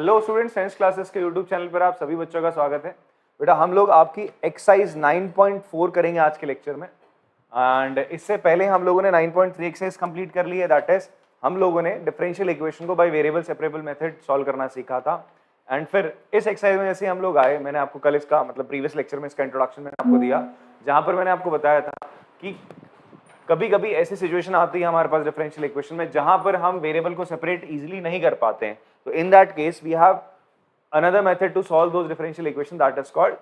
Hello students, science classes के YouTube channel पर आप सभी बच्चों का स्वागत है। बेटा हम लोग आपकी एक्सरसाइज 9.4 करेंगे आज के लेक्चर में। एंड इससे पहले हम लोगों ने 9.3 एक्सरसाइज कंप्लीट कर ली है। दैट इज हम लोगों ने डिफरेंशियल इक्वेशन को by variable separable method solve करना सीखा था। एंड फिर इस एक्सरसाइज में जैसे हम लोग आए, मैंने आपको कल इसका मतलब प्रीवियस लेक्चर में इसका इंट्रोडक्शन मैंने आपको दिया, जहां पर मैंने आपको बताया था कि कभी कभी ऐसी सिचुएशन आती है हमारे पास डिफरेंशियल इक्वेशन में जहां पर हम वेरिएबल को सेपरेट इजीली नहीं कर पाते हैं। तो in that case we have another method to solve those differential equation that is called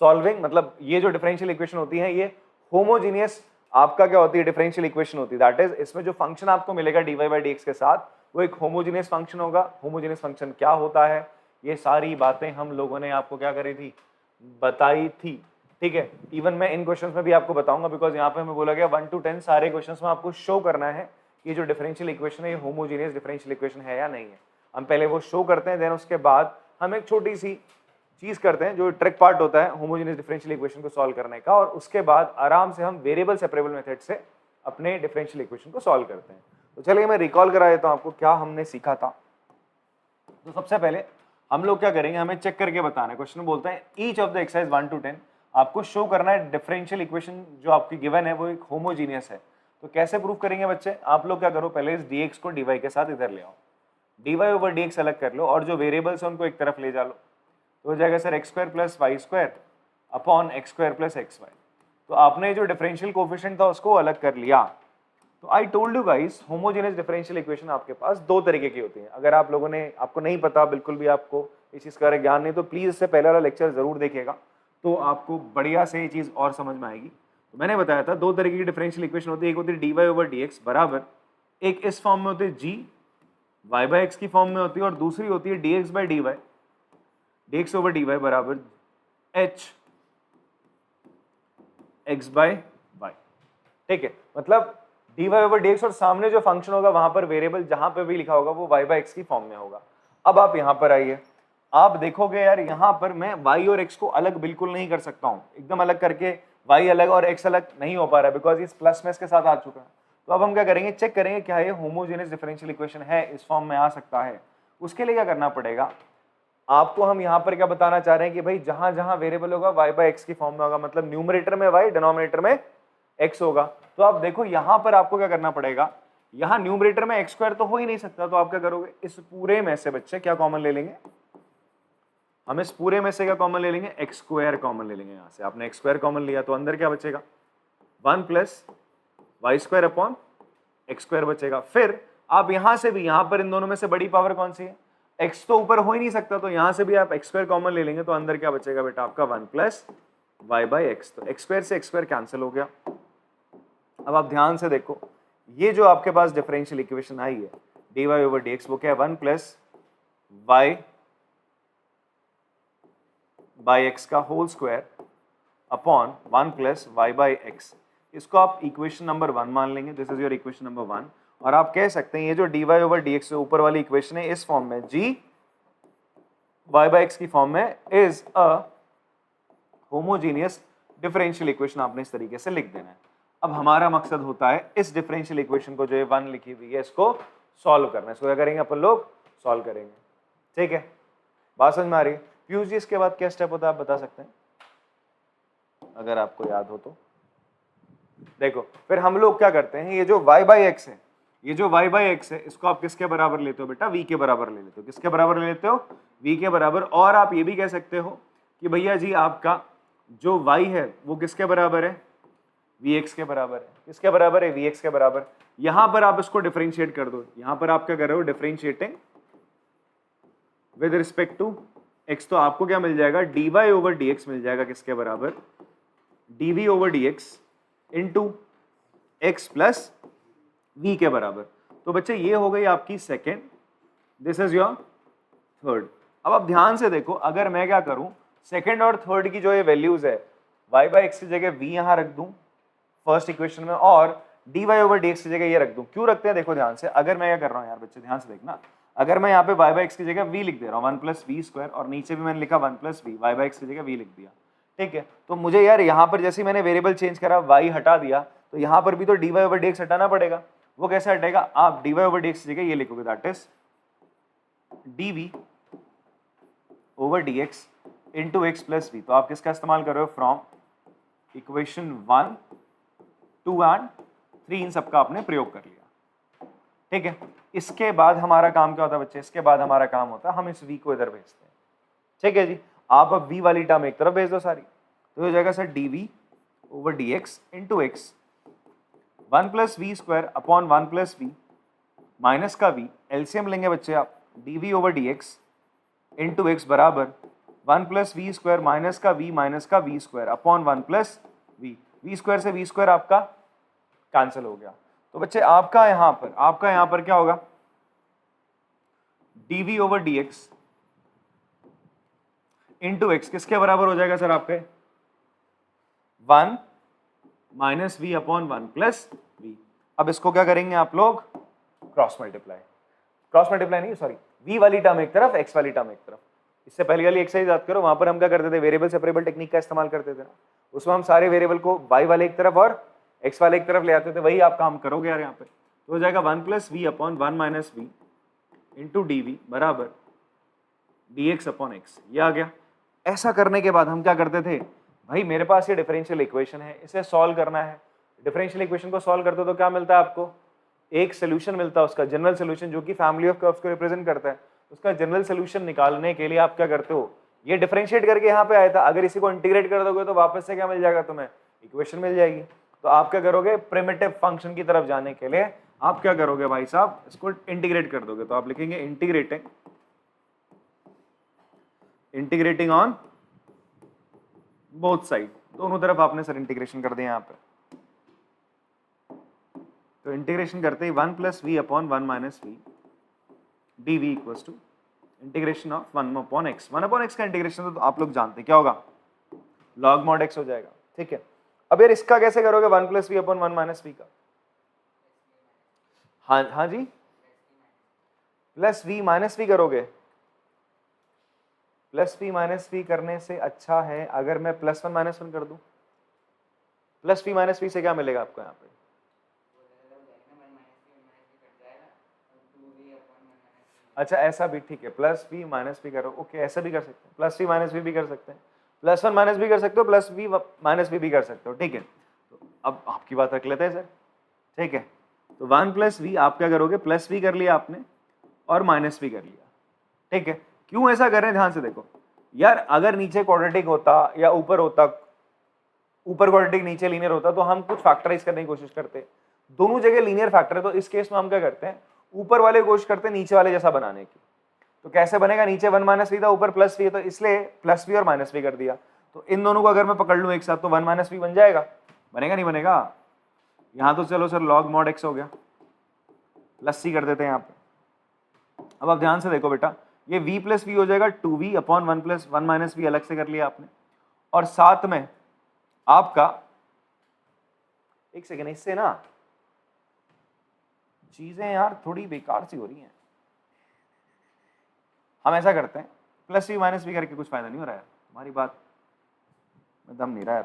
solving। मतलब ये जो differential equation होती है ये homogeneous आपका क्या होती है, differential equation होती है। that is इसमें जो function आपको मिलेगा dy by dx के साथ वो एक homogeneous function होगा। homogeneous function क्या होता है, ये सारी बातें हम लोगों ने आपको क्या करी थी, बताई थी। ठीक है, इवन मैं इन क्वेश्चंस में भी आपको बताऊंगा, बिकॉज यहाँ पे हमें बोला गया 1 to 10 सारे क्वेश्चंस में आपको शो करना है कि जो डिफरेंशियल इक्वेशन है ये होमोजेनियस डिफरेंशियल इक्वेशन है या नहीं है। हम पहले वो शो करते हैं, देन उसके बाद हम एक छोटी सी चीज करते हैं जो ट्रिक पार्ट होता है होमोजेनियस डिफरेंशियल इक्वेशन को सॉल्व करने का, और उसके बाद आराम से हम वेरिएबल सेपरेबल मेथड से अपने डिफरेंशियल इक्वेशन को सॉल्व करते हैं। तो चलिए मैं रिकॉल करा देता हूं आपको क्या हमने सीखा था। तो सबसे पहले हम लोग क्या करेंगे, हमें चेक करके बताना है। क्वेश्चन बोलता है each of the exercise 1 to 10 आपको शो करना है डिफरेंशियल इक्वेशन जो आपकी गिवन है वो एक होमोजीनियस है। तो कैसे प्रूव करेंगे बच्चे, आप लोग क्या करो, पहले इस dx को dy के साथ इधर ले आओ, dy ओवर dx अलग कर लो और जो वेरिएबल्स है उनको एक तरफ ले जा लो। तो हो जाएगा sir x square plus y square upon x square plus x y. तो आपने जो डिफरेंशियल कोफिशिएंट था उसको अलग कर लिया। तो I told you guys homogeneous differential equation आपके पास दो तरीके की होती हैं। अगर आप लोगों ने, आपको नहीं पता, बिल्कुल भी आपको इस चीज़ का ज्ञान नहीं, तो प्लीज़ इससे पहले वाला लेक्चर जरूर देखिएगा, तो आपको बढ़िया से ये चीज़ और समझ में आएगी। तो मैंने बताया था दो तरीके की डिफरेंशियल इक्वेशन होती है, एक होती है d y over d x बराबर, एक इस फॉर्म में होती है जी वाई बाई एक्स की फॉर्म में होती है, और दूसरी होती है d x by d y, d x over d y बराबर एच एक्स बाई वाई। ठीक है, मतलब d y over d x और सामने जो फंक्शन होगा वहां पर वेरिएबल जहां पे भी लिखा होगा वो वाई बाई एक्स की फॉर्म में होगा। अब आप यहां पर आइए, आप देखोगे यार यहां पर मैं y और x को अलग बिल्कुल नहीं कर सकता हूं, एकदम अलग करके y अलग और x अलग नहीं हो पा रहा है, बिकॉज इस प्लस में इसके साथ आ चुका है। तो अब हम क्या करेंगे, चेक करेंगे क्या ये होमोजेनियस डिफरेंशियल इक्वेशन है, इस फॉर्म में आ सकता है। उसके लिए क्या करना पड़ेगा आपको, हम यहाँ पर क्या बताना चाह रहे हैं कि भाई जहां जहां वेरिएबल होगा y बाई एक्स की फॉर्म में होगा, मतलब न्यूमरेटर में y डिनोमिनेटर में x होगा। तो आप देखो यहां पर आपको क्या करना पड़ेगा, यहाँ न्यूमरेटर में x स्क्वायर तो हो ही नहीं सकता, तो आप क्या करोगे, इस पूरे में से बच्चे क्या कॉमन ले लेंगे, हम इस पूरे में से क्या कॉमन ले लेंगे, एक्स स्क्वायर कॉमन ले लेंगे। यहां से आपने एक्स स्क्वायर कॉमन लिया तो अंदर क्या बचेगा, 1 plus y square upon x square बचेगा। फिर आप यहां से भी, यहां पर इन दोनों में से बड़ी पावर कौन सी है, एक्स तो ऊपर हो ही नहीं सकता, तो यहां से भी आप एक्स स्क्वायर कॉमन ले लेंगे, तो अंदर क्या बचेगा बेटा आपका 1 प्लस वाई बाई एक्स। तो एक्स स्क्वायर से एक्स स्क्वायर कैंसिल हो गया। अब आप ध्यान से देखो, ये जो आपके पास डिफरेंशियल इक्वेशन आई है d y over d x, वो क्या है, 1 प्लस वाई बाई एक्स का whole square upon 1 plus y by x. इसको आप इक्वेशन नंबर 1 मान लेंगे, this is your equation number 1। और आप कह सकते हैं ये जो d y over d x ऊपर वाली इक्वेशन है इस फॉर्म में, जी वाई बाई एक्स की फॉर्म में, is a homogeneous differential equation. आपने इस तरीके से लिख देना है। अब हमारा मकसद होता है इस डिफरेंशियल इक्वेशन को जो है 1 लिखी हुई है इसको सॉल्व करना। इसको क्या करेंगे अपन लोग, सॉल्व करेंगे। ठीक है, बात समझ में आ रही है। पीयूष जी इसके बाद क्या स्टेप होता है आप बता सकते हैं अगर आपको याद हो तो। देखो फिर हम लोग क्या करते हैं, ये जो y बाई एक्स है, ये जो y बाई एक्स है, इसको आप किसके बराबर लेते हो बेटा, v के बराबर ले लेते हो। किसके बराबर ले लेते हो, v के बराबर। और आप ये भी कह सकते हो कि भैया जी आपका जो y है वो किसके बराबर है, vx के बराबर है। किसके बराबर है, vx के बराबर। यहां पर आप इसको डिफरेंशिएट कर दो, यहां पर आप क्या कर रहे हो, differentiating with respect to x। तो आपको क्या मिल जाएगा, dy ओवर dx मिल जाएगा किसके बराबर, dv over dx into x plus v के बराबर। तो बच्चे ये हो गई आपकी second, this is your third. अब आप ध्यान से देखो, अगर मैं क्या करूं, सेकेंड और थर्ड की जो ये वैल्यूज है, y बाई एक्स की जगह v यहां रख दूं फर्स्ट इक्वेशन में, और dy ओवर dx की जगह ये रख दूं। क्यों रखते हैं, देखो ध्यान से, अगर मैं क्या कर रहा हूं यार बच्चे ध्यान से देखना, अगर मैं यहाँ पे y बाई एक्स की जगह v लिख दे रहा हूँ 1 प्लस वी स्क्वायर, और नीचे भी मैंने लिखा 1 plus v, y by x की जगह v लिख दिया। ठीक है, तो मुझे यार यहाँ पर जैसे मैंने वेरिएबल चेंज करा, y हटा दिया, तो यहाँ पर भी तो dy ओवर dx हटाना पड़ेगा। वो कैसे हटेगा, आप dy ओवर dx की जगह ये लिखोगे, that is d over d x into x plus v. तो आप किसका इस्तेमाल कर रहे हो? फ्रॉम इक्वेशन 1, 2 एंड 3, इन सबका आपने प्रयोग कर लिया। ठीक है, इसके बाद हमारा काम क्या होता है बच्चे? इसके बाद हमारा काम होता है हम इस v को इधर भेजते हैं। ठीक है जी, आप अब v वाली टर्म एक तरफ भेज दो सारी, तो हो जाएगा sir dv over d x into x 1 plus v square upon 1 plus v minus का v, एलसीएम लेंगे बच्चे आप, dv over d x into x बराबर 1 प्लस वी स्क्वायर माइनस का v square upon 1 plus v square से v square आपका cancel हो गया। तो बच्चे आपका यहां पर क्या होगा? dv over d x into x किसके बराबर हो जाएगा सर आपके? 1 minus v upon 1 plus v. अब इसको क्या करेंगे आप लोग? क्रॉस मल्टीप्लाई नहीं, सॉरी, v वाली टर्म एक तरफ, x वाली टर्म एक तरफ। इससे पहले वाली एक्सरसाइज याद करो, वहां पर हम क्या करते थे? वेरिएबल सेपरेबल टेक्निक का इस्तेमाल करते थे ना, उसमें हम सारे वेरिएबल को y वाले एक तरफ और x वाले एक तरफ ले आते थे। वही आप काम करोगे यार यहाँ पे। तो हो जाएगा 1 plus v upon 1 minus v into d v बराबर डी एक्स अपॉन एक्स। ये आ गया। ऐसा करने के बाद हम क्या करते थे? भाई मेरे पास ये डिफरेंशियल इक्वेशन है, इसे सॉल्व करना है। डिफरेंशियल इक्वेशन को सॉल्व करते हो तो क्या मिलता है आपको? एक सोल्यूशन मिलता है, उसका जनरल सोल्यूशन, जो कि फैमिली ऑफ कर्व्स को रिप्रेजेंट करता है। उसका जनरल सोल्यूशन निकालने के लिए आप क्या करते हो? ये डिफरेंशिएट करके यहाँ पे आया था, अगर इसी को इंटीग्रेट कर दोगे तो वापस से क्या मिल जाएगा तुम्हें? इक्वेशन मिल जाएगी। तो आप क्या करोगे? प्रिमिटिव फंक्शन की तरफ जाने के लिए आप क्या करोगे भाई साहब? इसको इंटीग्रेट कर दोगे। तो आप लिखेंगे इंटीग्रेटिंग ऑन बोथ साइड, दोनों तरफ आपने सर इंटीग्रेशन कर दिया यहाँ पे। तो इंटीग्रेशन करते ही 1 plus v upon 1 minus v d v equals to integration of 1 upon x. 1 upon x का इंटीग्रेशन तो आप लोग जानते हैं क्या होगा? लॉग मॉड एक्स हो जाएगा। ठीक है, अब यार इसका कैसे करोगे? 1 plus v upon 1 minus v का? हाँ जी, प्लस वी माइनस वी करोगे। प्लस वी माइनस वी करने से अच्छा है अगर मैं प्लस 1 माइनस 1 कर दूं। प्लस वी माइनस वी से क्या मिलेगा आपको यहाँ पे? अच्छा ऐसा भी ठीक है, प्लस वी माइनस वी करो। ओके, ऐसा भी कर सकते हैं, प्लस वी माइनस वी भी कर सकते हैं, प्लस 1 माइनस भी कर सकते हो, प्लस वी माइनस वी भी कर सकते हो। ठीक है, तो अब आपकी बात रख लेते हैं सर। ठीक है, तो 1 प्लस वी आप क्या करोगे? प्लस वी कर लिया आपने और माइनस वी कर लिया। ठीक है, क्यों ऐसा कर रहे हैं? ध्यान से देखो यार, अगर नीचे क्वाड्रेटिक होता या ऊपर होता, ऊपर क्वाड्रेटिक नीचे लीनियर होता, तो हम कुछ फैक्टराइज करने की कोशिश करते। दोनों जगह लीनियर फैक्टर है, तो इस केस में हम क्या करते हैं? ऊपर वाले कोशिश करते हैं नीचे वाले जैसा बनाने की। तो कैसे बनेगा? नीचे 1 माइनस वी था, ऊपर प्लस वी है, तो इसलिए प्लस वी और माइनस वी कर दिया। तो इन दोनों को अगर मैं पकड़ लूं एक साथ तो 1 माइनस वी बन जाएगा। बनेगा नहीं बनेगा? यहां तो चलो सर लॉग मॉड एक्स हो गया, प्लस सी कर देते हैं यहाँ पे। अब आप ध्यान से देखो बेटा, ये v प्लस वी हो जाएगा 2v upon 1 plus 1 minus we, अलग से कर लिया आपने। और साथ में आपका, एक सेकेंड, इससे ना चीजें यार थोड़ी बेकार सी हो रही हैं। हम ऐसा करते हैं, प्लस वी माइनस वी करके कुछ फायदा नहीं हो रहा है, हमारी बात में दम नहीं रहा है।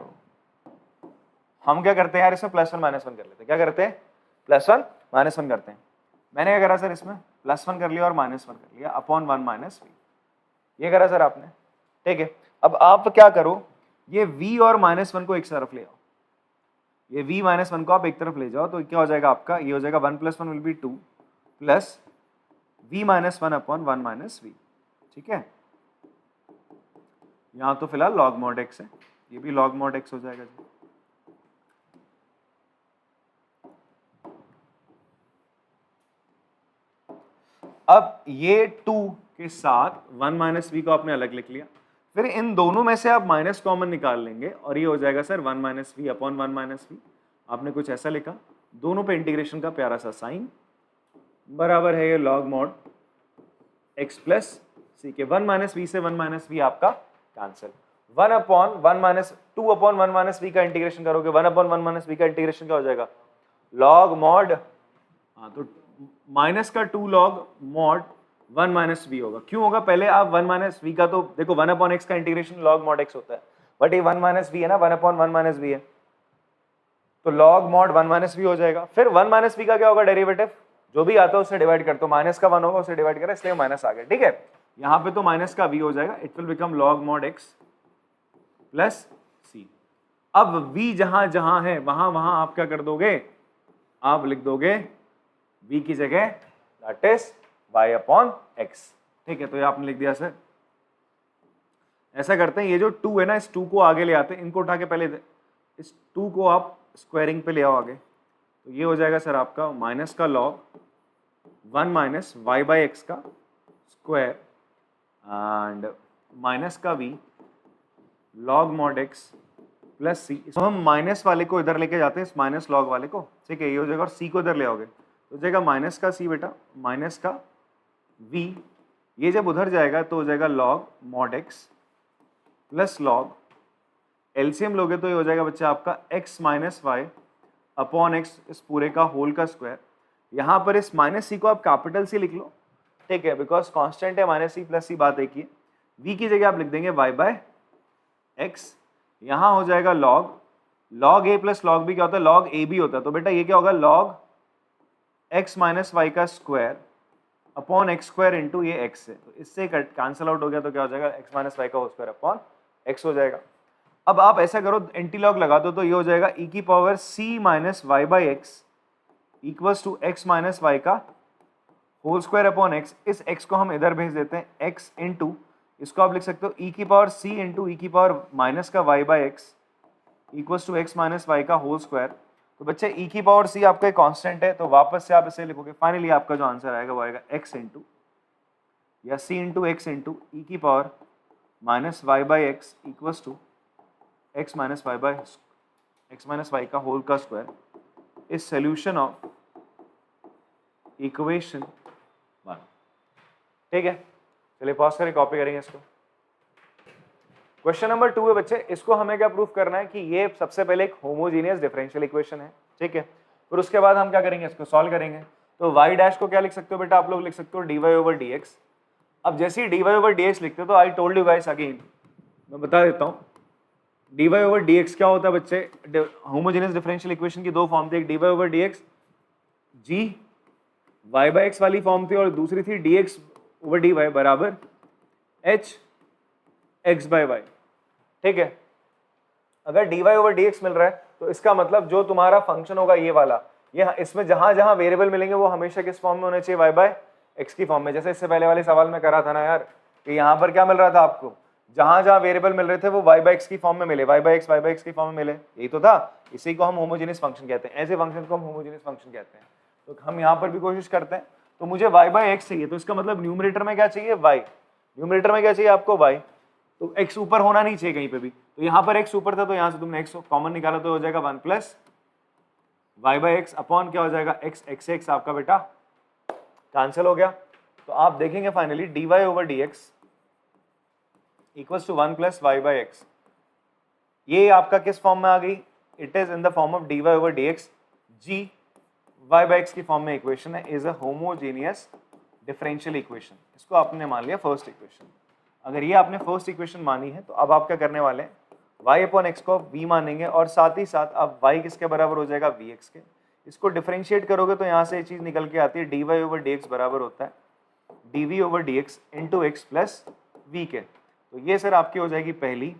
हम क्या करते हैं यार, इसमें प्लस 1 माइनस 1 कर लेते हैं। क्या करते हैं? प्लस 1 माइनस 1 करते हैं। मैंने क्या करा सर? इसमें प्लस 1 कर लिया और माइनस 1 कर लिया अपॉन 1 माइनस वी, ये करा सर आपने। ठीक है, अब आप क्या करो, ये v और माइनस 1 को एक तरफ ले आओ, ये v माइनस 1 को आप एक तरफ ले जाओ, तो क्या हो जाएगा आपका? ये हो जाएगा 1 plus 1 will be 2 plus v minus 1 upon 1 minus v. ठीक है, यहां तो फिलहाल लॉग मॉड एक्स है, ये भी लॉग मॉड एक्स हो जाएगा जी। अब ये 2 के साथ 1 माइनस वी को आपने अलग लिख लिया, फिर इन दोनों में से आप माइनस कॉमन निकाल लेंगे और ये हो जाएगा sir 1 minus v upon 1 minus v. आपने कुछ ऐसा लिखा, दोनों पे इंटीग्रेशन का प्यारा सा साइन बराबर है ये लॉग मॉड एक्स प्लस सी के। 1 माइनस वी से 1 माइनस वी आपका cancel. 1 upon 1 minus 2 upon 1 minus v का इंटीग्रेशन करोगे, 1 अपॉन 1 माइनस वी का इंटीग्रेशन क्या हो जाएगा? लॉग मॉड, हाँ तो माइनस का 2 लॉग मॉड 1 माइनस वी होगा। क्यों होगा? पहले आप 1 माइनस वी का, तो देखो 1 अपॉन एक्स का इंटीग्रेशन लॉग मॉड एक्स होता है, बट ये 1 माइनस वी है ना, 1 अपॉन 1 माइनस वी है, तो लॉग मॉड 1 माइनस वी हो जाएगा। फिर 1 माइनस वी का क्या होगा? डेरिवेटिव। जो भी आता है उससे डिवाइड कर, तो माइनस का 1 होगा उससे डिवाइड करा इसलिए माइनस आ गया, ठीक है। यहाँ पे तो माइनस का v हो जाएगा, it will become log mod x plus c। अब v जहां जहां है वहां वहां आप क्या कर दोगे, आप लिख दोगे v की जगह that is y upon x, ठीक है। तो ये आपने लिख दिया सर। ऐसा करते हैं, ये जो 2 है ना, इस 2 को आगे ले आते हैं, इनको उठा के पहले इस 2 को आप स्क्वायरिंग पे ले आओ आगे, तो ये हो जाएगा सर आपका माइनस का log 1 minus y by x का स्क्वायर एंड माइनस का v log mod x plus c। तो हम माइनस वाले को इधर लेके जाते हैं, इस माइनस log वाले को, ठीक है, ये हो जाएगा, और c को इधर ले आओगे तो हो जाएगा माइनस का c बेटा माइनस का v, ये जब उधर जाएगा तो हो जाएगा log mod x plus log, LCM लोगे तो ये हो जाएगा बच्चा आपका x minus y upon x इस पूरे का होल का स्क्वायर। यहाँ पर इस माइनस सी को आप कैपिटल सी लिख लो, ठीक है, बिकॉज कांस्टेंट है माइनस सी प्लस सी, बात एक ही है। v की जगह आप लिख देंगे y बाय x, यहाँ हो जाएगा log a plus log b क्या होता है, log a b होता है, तो बेटा ये क्या होगा log x माइनस वाई का square upon x square into ये x है, तो इससे कैंसिल आउट हो गया, तो क्या हो जाएगा x माइनस वाई का होल स्क्वायर अपॉन x हो जाएगा। अब आप ऐसा करो, एंटी लॉग लगा दो, तो ये हो जाएगा e की power c minus y by x equals to x minus y का होल स्क्वायर अपॉन x। इस x को हम इधर भेज देते हैं, x इंटू, इसको आप लिख सकते हो e की पावर c इंटू e की पावर माइनस का y by x equals to x minus y का होल स्क्वायर। तो बच्चे e की पावर c आपका एक कांस्टेंट है, तो वापस से आप इसे लिखोगे, फाइनली आपका जो आंसर आएगा वो आएगा x इंटू या c into x into e की power minus y by x equals to x minus y by x minus y का होल का square is solution of equation 1, ठीक है। चलिए पॉज करें, कॉपी करेंगे इसको। क्वेश्चन नंबर 2 है बच्चे, इसको हमें क्या प्रूफ करना है कि ये सबसे पहले एक होमोजीनियस डिफरेंशियल इक्वेशन है, ठीक है, फिर उसके बाद हम क्या करेंगे, इसको सॉल्व करेंगे। तो y डैश को क्या लिख सकते हो बेटा, आप लोग लिख सकते हो dy ओवर dx। अब जैसे ही dy ओवर dx लिखते हो तो I told you guys again, मैं बता देता हूँ, dy ओवर dx क्या होता है बच्चे, होमोजेनियस डिफरेंशियल इक्वेशन की दो फॉर्म थी, एक dy over dx g y by x वाली फॉर्म थी, और दूसरी थी dx ओवर dy बराबर h x बाई y, ठीक है। अगर dy ओवर dx मिल रहा है तो इसका मतलब जो तुम्हारा फंक्शन होगा ये वाला, ये इसमें जहां जहां वेरिएबल मिलेंगे वो हमेशा किस फॉर्म में होने चाहिए, y बाय एक्स की फॉर्म में। जैसे इससे पहले वाले सवाल में करा था ना यार, कि यहाँ पर क्या मिल रहा था आपको, जहां जहां वेरिएबल मिल रहे थे वो y बाय एक्स की फॉर्म में मिले, y बाय एक्स की फॉर्म में मिले, यही तो था। इसी को हम होमोजेनियस फंक्शन कहते हैं, ऐसे फंक्शन को हम होमोजेनियस फंक्शन कहते हैं। तो हम यहाँ पर भी कोशिश करते हैं, तो मुझे y बाय एक्स चाहिए, तो इसका मतलब न्यूमरेटर में क्या चाहिए, y, न्यूमरेटर में क्या चाहिए आपको, y, तो x ऊपर होना नहीं चाहिए कहीं पे भी, तो यहाँ पर x ऊपर था तो यहाँ से तुमने x कॉमन निकाला तो हो जाएगा 1 plus y by x upon क्या हो जाएगा x आपका बेटा कैंसिल हो गया। तो आप देखेंगे finally dy over dx equals to 1 plus y by x, ये आपका किस फॉर्म में आ गई, it is in the form of dy over dx, g y by x की फॉर्म में इक्वेशन है, is a homogeneous differential equation. इसको आपने मान लिया फर्स्ट इक्वेशन। अगर ये आपने फर्स्ट इक्वेशन मानी है तो अब आप क्या करने वाले हैं, y अपॉन एक्स को v मानेंगे, और साथ ही साथ अब y किसके बराबर हो जाएगा, vx के। इसको डिफरेंशिएट करोगे तो यहाँ से ये चीज निकल के आती है, dy ओवर dx बराबर होता है dv over dx into x plus v के। तो ये सर आपकी हो जाएगी पहली,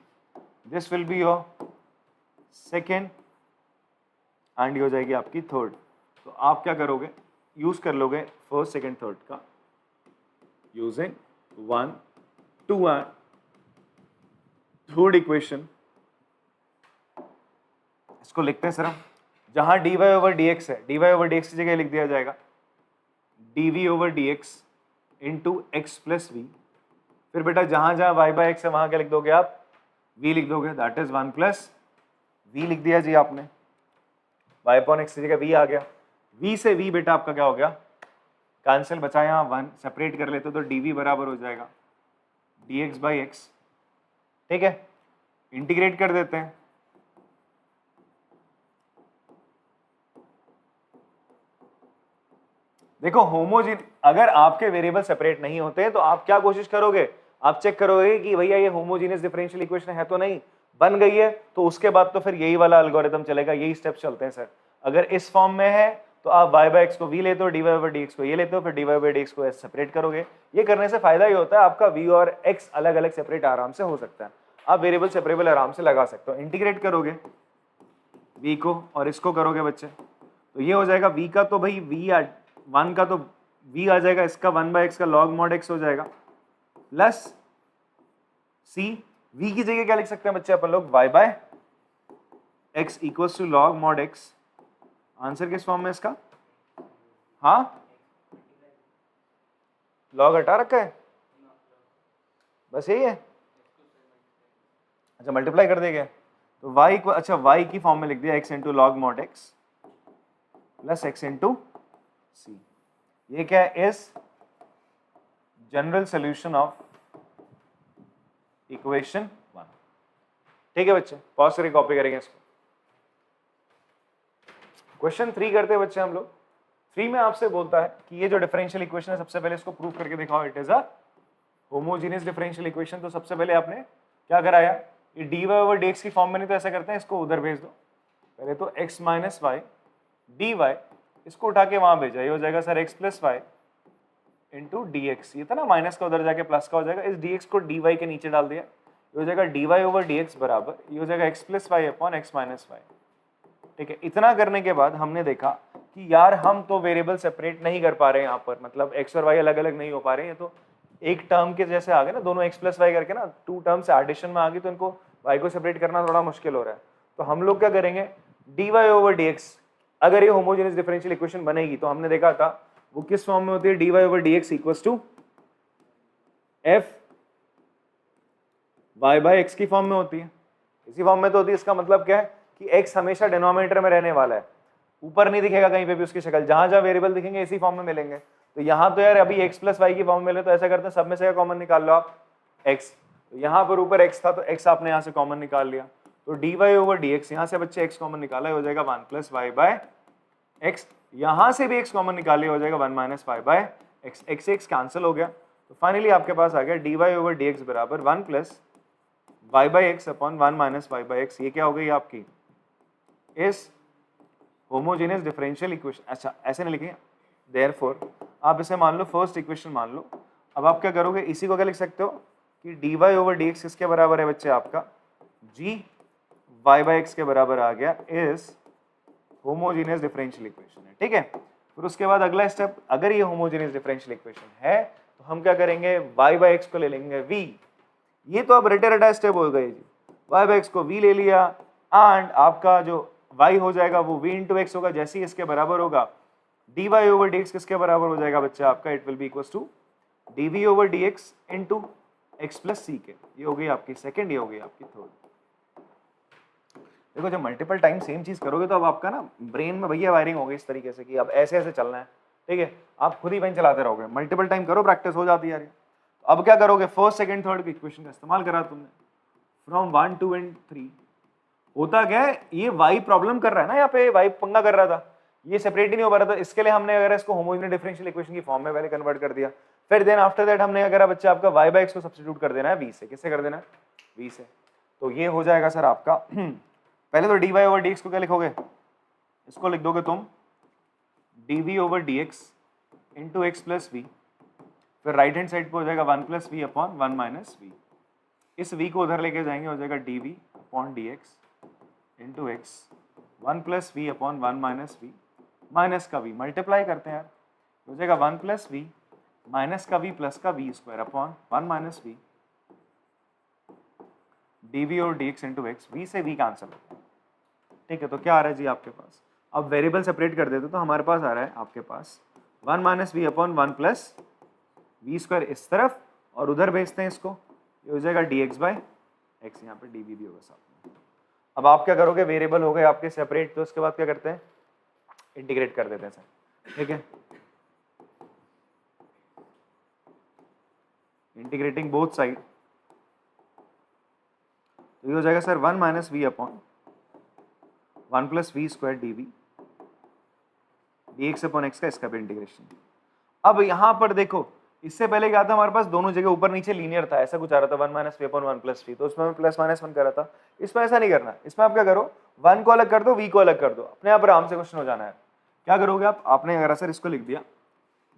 this will be your second, and ये हो जाएगी आपकी थर्ड। तो आप क्या करोगे, यूज कर लोगे फर्स्ट सेकेंड थर्ड का, यूजिंग 1 2 एंड थर्ड इक्वेशन। इसको लिखते हैं सर हम, जहां dy ओवर dx है, dy ओवर dx की जगह लिख दिया जाएगा dv over dx into x plus v. फिर बेटा जहां जहां y बाई एक्स है वहां क्या लिख दोगे आप, v लिख दोगे, दैट इज 1 प्लस v लिख दिया जी आपने, y अपॉन एक्स की जगह v आ गया, v से v बेटा आपका क्या हो गया कैंसिल, बचा यहाँ 1, सेपरेट कर लेते तो dv बराबर हो जाएगा dx बाई एक्स, ठीक है। इंटीग्रेट कर देते हैं, देखो होमोजीन, अगर आपके वेरिएबल सेपरेट नहीं होते तो आप क्या कोशिश करोगे, आप चेक करोगे कि भैया ये होमोजीनियस डिफरेंशियल इक्वेशन है तो नहीं, बन गई है तो उसके बाद तो फिर यही वाला एल्गोरिथम चलेगा, यही स्टेप्स चलते हैं सर। अगर इस फॉर्म में है तो आप y बाय एक्स को v लेते हो, dy बाय dx को ये लेते हो, फिर dy बाय dx को सेपरेट करोगे। ये करने से फायदा ये होता है आपका v और x अलग अलग सेपरेट आराम से हो सकता है, आप वेरिएबल सेपरेबल आराम से लगा सकते हो। इंटीग्रेट करोगे v को और इसको करोगे बच्चे, तो ये हो जाएगा v का, तो भाई v1 का तो v आ जाएगा, इसका 1 बाय x का log mod x हो जाएगा, प्लस c, v की जगह क्या लिख सकते हैं बच्चे अपन लोग, y by x equals to log mod x। Answer किस फॉर्म में इसका, हाँ लॉग हटा रखा है, बस यही है, अच्छा मल्टीप्लाई कर देंगे तो y को, अच्छा y की फॉर्म में लिख दिया x into log mod x plus x into C. ये क्या है, is general solution of equation 1। ठीक है बच्चे, पॉज करके कॉपी करेंगे इसको। क्वेश्चन 3 करते हैं बच्चे हम लोग। 3 में आपसे बोलता है कि ये जो डिफरेंशियल इक्वेशन है, सबसे पहले इसको प्रूव करके दिखाओ it is a homogeneous differential equation. तो सबसे पहले आपने क्या कराया, ये dy ओवर dx की फॉर्म में, नहीं तो ऐसा करते हैं इसको उधर भेज दो, पहले तो x माइनस वाई dy, इसको उठा के वहां भेजा, ये हो जाएगा sir x plus y into d x. ये था ना माइनस का उधर जाके प्लस का हो जाएगा, इस dx को dy के नीचे डाल दिया, ये हो जाएगा dy ओवर dx बराबर, ये हो जाएगा x plus y upon x minus y. ठीक है, इतना करने के बाद हमने देखा कि यार हम तो वेरिएबल सेपरेट नहीं कर पा रहे हैं यहाँ पर, मतलब x और y अलग अलग नहीं हो पा रहे हैं, तो एक टर्म के जैसे आ गए ना, दोनों x प्लस वाई करके ना 2 टर्म से एडिशन में आ गई, तो इनको y को सेपरेट करना थोड़ा मुश्किल हो रहा है। तो हम लोग क्या करेंगे, dy ओवर dx, अगर ये होमोजेनियस डिफरेंशियल इक्वेशन बनेगी तो हमने देखा था वो किस फॉर्म में होती है, dy over dx equals to f y by x की फॉर्म में होती है, इसी फॉर्म में तो होती है। इसका मतलब क्या है कि x हमेशा डिनोमिनेटर में रहने वाला है, ऊपर नहीं दिखेगा कहीं पे भी उसकी शक्ल, जहां जहां वेरिएबल दिखेंगे इसी फॉर्म में मिलेंगे। तो यहाँ तो यार अभी x प्लस वाई की फॉर्म में मिले, तो ऐसा करते हैं सब में से कॉमन निकाल लो आप x, तो यहाँ पर ऊपर x था तो x आपने यहाँ से कॉमन निकाल लिया, तो dy ओवर dx, यहाँ से बच्चे x कॉमन निकाला, हो जाएगा 1 प्लस वाई बाय x, यहाँ से भी x कॉमन निकालिए, हो जाएगा 1 minus y by x, x cancel हो गया, तो फाइनली आपके पास आ गया dy ओवर dx बराबर 1 plus y by x upon 1 minus y by x. ये क्या हो गई आपकी, इस होमोजेनियस डिफरेंशियल इक्वेशन। अच्छा ऐसे नहीं लिखेंगे, देयरफॉर आप इसे मान लो फर्स्ट इक्वेशन मान लो। अब आप क्या करोगे, इसी को क्या लिख सकते हो कि dy ओवर dx किसके बराबर है बच्चे, आपका g y बाई एक्स के बराबर आ गया, इज होमोजेनियस डिफरेंशियल इक्वेशन है। ठीक है, फिर उसके बाद अगला स्टेप, अगर ये होमोजेनियस डिफरेंशियल इक्वेशन है तो हम क्या करेंगे, y बाई एक्स को ले लेंगे v। ये तो अब रटे रटा स्टेप हो गए जी, y बाई एक्स को v ले लिया, एंड आपका जो y हो जाएगा वो v इंटू एक्स होगा, जैसे ही इसके बराबर होगा dy ओवर dx किसके बराबर हो जाएगा बच्चा आपका, it will be equals to dv over dx into x plus सी के। ये हो गई आपकी सेकंड, ये हो गई आपकी थर्ड। देखो जब मल्टीपल टाइम सेम चीज करोगे तो अब आपका ना ब्रेन में भैया वायरिंग होगी इस तरीके से कि अब ऐसे ऐसे चलना है। ठीक है, आप खुद ही पेन चलाते रहोगे, मल्टीपल टाइम करो, प्रैक्टिस हो जाती है यार। तो अब क्या करोगे, फर्स्ट सेकंड थर्ड की इक्वेशन का इस्तेमाल करा तुमने, फ्रॉम 1 2 एंड 3। होता क्या है, ये y प्रॉब्लम कर रहा है ना, यहाँ पे y पंगा कर रहा था, ये सेपरेट ही नहीं हो पा रहा था, इसके लिए हमने अगर इसको होमोजेनियस डिफरेंशियल इक्वेशन की फॉर्म में पहले कन्वर्ट कर दिया, फिर देन आफ्टर दैट हमने अगर बच्चा आपका y बाई एक्स को सब्स्टिट्यूट कर देना है v से। किससे कर देना है, v से। तो ये हो जाएगा सर आपका पहले तो dy ओवर dx को क्या लिखोगे, इसको लिख दोगे तुम dv over dx into x plus v, फिर राइट हैंड साइड पे हो जाएगा 1 plus v upon 1 minus v. इस v को उधर लेके जाएंगे, हो जाएगा dv upon dx into x 1 plus v upon 1 minus v, minus का v मल्टीप्लाई करते हैं यार, हो जाएगा 1 प्लस वी माइनस का v प्लस का v square upon 1 minus v dv और dx इंटू एक्स, v से v कैंसिल हो गया। ठीक है, तो क्या आ रहा है जी आपके पास, अब वेरिएबल सेपरेट कर देते तो हमारे पास आ रहा है आपके पास 1 minus v upon 1 plus v square इस तरफ, और उधर भेजते हैं इसको, ये हो जाएगा dx बाई एक्स, यहाँ पे dv भी होगा साथ में। अब आप क्या करोगे, वेरिएबल हो गए आपके सेपरेट, तो उसके बाद क्या करते हैं, इंटीग्रेट कर देते हैं सर। ठीक है, इंटीग्रेटिंग बोथ साइड, तो ये हो जाएगा sir 1 minus v upon 1 plus v square dv dx upon x का, इसका भी इंटीग्रेशन। अब यहां पर देखो, इससे पहले क्या था हमारे पास, दोनों जगह ऊपर नीचे लीनियर था, ऐसा कुछ आ रहा था 1 minus v upon 1 plus v, तो उसमें मैं प्लस माइनस 1 कर रहा था। इसमें ऐसा नहीं करना, इसमें आप क्या करो, 1 को अलग कर दो, v को अलग कर दो, अपने आप आराम से क्वेश्चन हो जाना है। क्या करोगे आप, आपने अगर सर इसको लिख दिया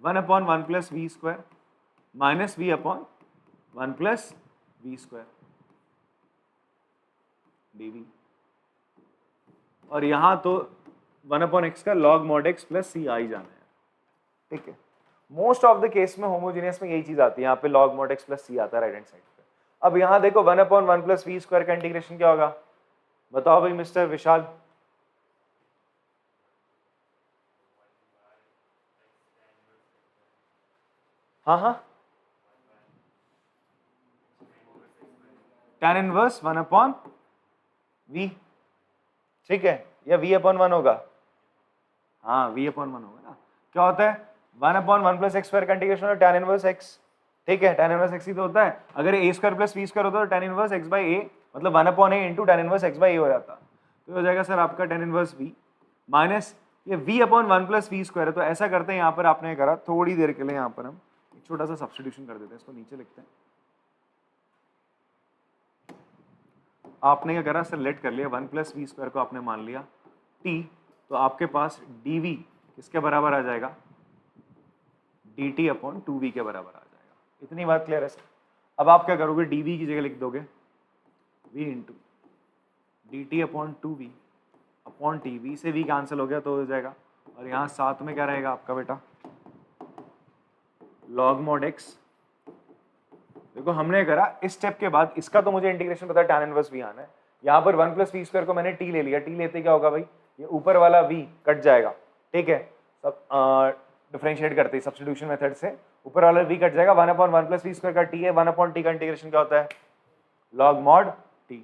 1/1 plus v square minus v upon 1 plus v square dv, और यहां तो 1/x का log mod x plus c आ ही जाना है, ठीक है। मोस्ट ऑफ द केस में होमोजेनियस में यही चीज आती है, यहाँ पे log mod x प्लस सी आता है राइट हैंड साइड पे। अब यहाँ देखो 1/1 प्लस वी स्क्वायर का इंटीग्रेशन क्या होगा, बताओ भाई मिस्टर विशाल। हाँ हाँ, tan इनवर्स 1/v, ठीक है, या v/1 होगा, हाँ v/1 होगा ना। क्या होता है 1/1 प्लस एक्स स्क्वायर का इंटीग्रेशन होता है tan इनवर्स x, ठीक है, tan इनवर्स x ही तो होता है। अगर a square plus v square होता है तो tan inverse x by a, मतलब 1/a into tan inverse x by a हो जाता, तो हो जाएगा सर आपका tan इनवर्स v माइनस ये v/1 प्लस वी स्क्वायर है। तो ऐसा करते हैं, यहाँ पर आपने करा थोड़ी देर के लिए, यहाँ पर हम एक छोटा सा सब्स्टिट्यूशन कर देते हैं, इसको नीचे लिखते हैं। आपने क्या करा सर, लेट कर लिया 1 प्लस वी स्क्वायर को आपने मान लिया t, तो आपके पास dv किसके बराबर आ जाएगा, dt अपॉन 2v के बराबर आ जाएगा। इतनी बात क्लियर है सर। अब आप क्या करोगे, dv की जगह लिख दोगे v into dt upon 2v upon t, v से v कैंसिल हो गया तो हो जाएगा, और यहाँ साथ में क्या रहेगा आपका बेटा log mod x। देखो हमने करा इस स्टेप के बाद, इसका तो मुझे इंटीग्रेशन पता है tan इनवर्स v आना है, यहाँ पर 1 प्लस वी स्क्वायर को मैंने t ले लिया, t लेते क्या होगा भाई, ये ऊपर वाला v कट जाएगा, ठीक है, सब डिफरेंशिएट करते हैं सब्स्टिट्यूशन मेथड से, ऊपर वाला v कट जाएगा, 1/1 प्लस वी स्क्वायर का t है, 1/t का इंटीग्रेशन क्या होता है log mod t,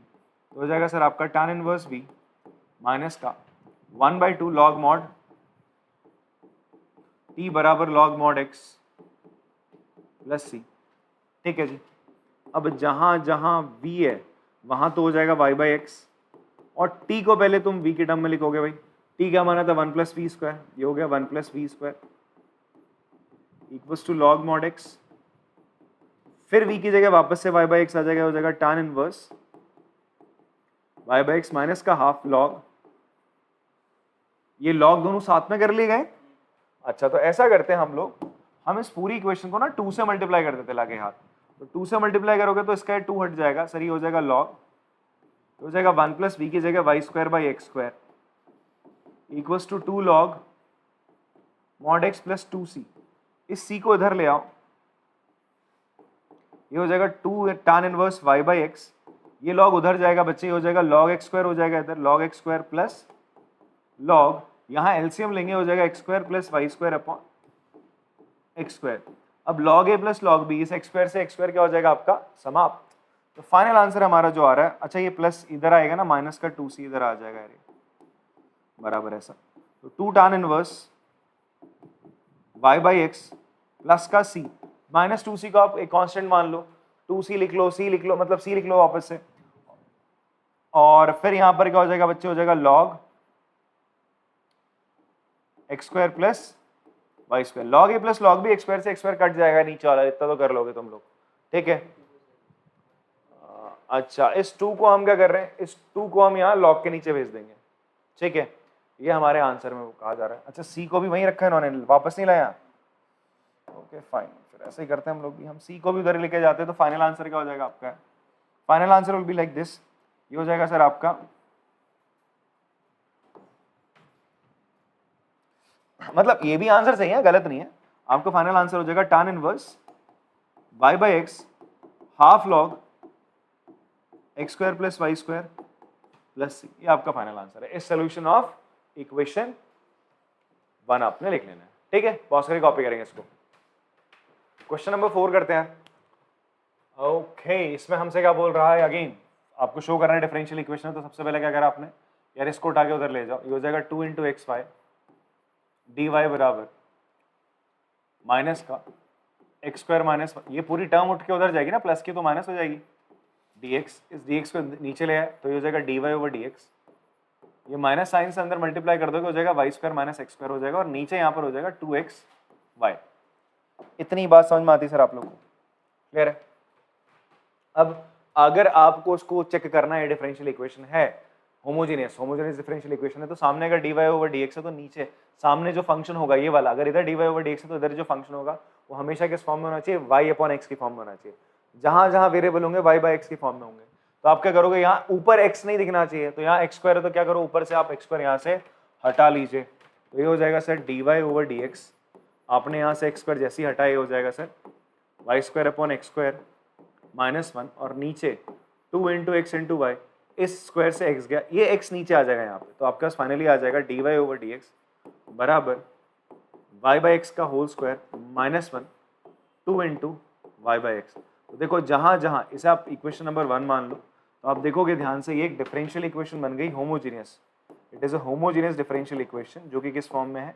तो हो जाएगा सर आपका tan इनवर्स v माइनस का 1/2 log mod t बराबर log mod x प्लस सी, ठीक है जी। अब जहां जहां v है वहां तो हो जाएगा y बाई एक्स, और t को पहले तुम v के टर्म में लिखोगे भाई, t क्या माना था 1 प्लस वी स्क्वायर, ये हो गया 1 plus v square equals to log mod x, फिर v की जगह वापस से y बाई एक्स आ जाएगा, हो जाएगा tan inverse y by x minus का हाफ log, ये log दोनों साथ में कर लिए गए। अच्छा, तो ऐसा करते हैं हम लोग, हम इस पूरी इक्वेशन को ना 2 से मल्टीप्लाई कर देते लाके हाथ, तो 2 से मल्टीप्लाई करोगे तो इसका 2 हट जाएगा सर, ये हो जाएगा log, तो हो जाएगा 1 प्लस वी की जगह y square by x square equals to 2 log mod x plus 2c, इस c को इधर ले आओ, ये हो जाएगा 2 tan inverse y by x, ये log उधर जाएगा बच्चे, ये हो जाएगा log x स्क्वायर हो जाएगा इधर, log x square plus log, यहाँ एलसीएम लेंगे, हो जाएगा x square plus y square upon x square. अब log a plus log b, इस x स्क्वायर से x स्क्वायर क्या हो जाएगा आपका समाप्त, तो फाइनल आंसर हमारा जो आ रहा है, अच्छा ये प्लस इधर आएगा ना, माइनस का 2c इधर आ जाएगा, बराबर ऐसा, तो 2 tan inverse y by x plus का c, माइनस 2c को आप एक कांस्टेंट मान लो, 2c लिख लो, c लिख लो, मतलब c लिख लो वापस से, और फिर यहां पर क्या हो जाएगा बच्चे, हो जाएगा log x square plus y square, log a plus log b, x square से एक्स स्क्वायर कट जाएगा नीचे वाला, इतना तो कर लोगे तुम लोग, ठीक है। अच्छा, इस 2 को हम क्या कर रहे हैं, इस 2 को हम यहाँ log के नीचे भेज देंगे, ठीक है, ये हमारे आंसर में कहा जा रहा है। अच्छा, c को भी वहीं रखा है इन्होंने, वापस नहीं लाया, ओके फाइन, फिर ऐसे ही करते हैं हम लोग भी, हम c को भी उधर लेके जाते हैं, तो फाइनल आंसर क्या हो जाएगा आपका, final answer will be like this, ये हो जाएगा सर आपका, मतलब ये भी आंसर सही है, गलत नहीं है, आपका फाइनल आंसर हो जाएगा tan inverse y by x half log x square plus y square plus C, ये आपका फाइनल आंसर है इस सोल्यूशन ऑफ इक्वेशन 1, आपने लिख लेना है, ठीक है। पॉज करके कॉपी करेंगे इसको। क्वेश्चन नंबर 4 करते हैं। ओके, इसमें हमसे क्या बोल रहा है, अगेन आपको शो करना है डिफरेंशियल इक्वेशन है, तो सबसे पहले क्या करा आपने, यार इसको उठा के उधर ले जाओ, ये हो जाएगा 2 into x y d y बराबर माइनस का एक्स स्क्वायर माइनस, ये पूरी टर्म उठ के उधर जाएगी ना, प्लस की तो माइनस हो जाएगी, dx, इस dx को नीचे ले आए तो ये हो जाएगा dy ओवर dx, ये माइनस साइन से अंदर मल्टीप्लाई कर दोगे, हो जाएगा y square minus x square हो जाएगा, और नीचे यहाँ पर हो जाएगा 2xy। इतनी बात समझ में आती है सर आप लोगों को, क्लियर है। अब अगर आपको उसको चेक करना है डिफरेंशियल इक्वेशन है, होमोजेनियस डिफरेंशियल इक्वेशन है, तो सामने अगर dy ओवर dx है तो नीचे सामने जो फंक्शन होगा ये वाला, अगर इधर dy ओवर dx है तो इधर जो फंक्शन होगा वो हमेशा किस फॉर्म में होना चाहिए, y अपॉन x की फॉर्म में होना चाहिए। जहां जहां वेरिएबल होंगे y बाय x की फॉर्म में होंगे। तो आप क्या करोगे, यहाँ ऊपर x नहीं दिखना चाहिए, तो यहाँ x स्क्वायर है तो क्या करो, ऊपर से आप x स्क्वायर यहाँ से हटा लीजिए, तो ये हो जाएगा सर dy ओवर dx। आपने यहाँ से x स्क्वायर जैसे ही हटाया ये हो जाएगा sir y square upon x square minus 1, और नीचे 2 इंटू एक्स इंटू वाई, इस स्क्वायर से x गया, ये x नीचे आ जाएगा यहाँ पे, तो आपके पास फाइनली आ जाएगा dy ओवर dx बराबर y बाई एक्स का whole square minus 1 2 into y by x. तो देखो जहाँ जहाँ इसे आप इक्वेशन नंबर 1 मान लो, तो आप देखोगे ध्यान से ये एक डिफरेंशियल इक्वेशन बन गई homogeneous. It is a homogeneous differential equation जो कि किस फॉर्म में है,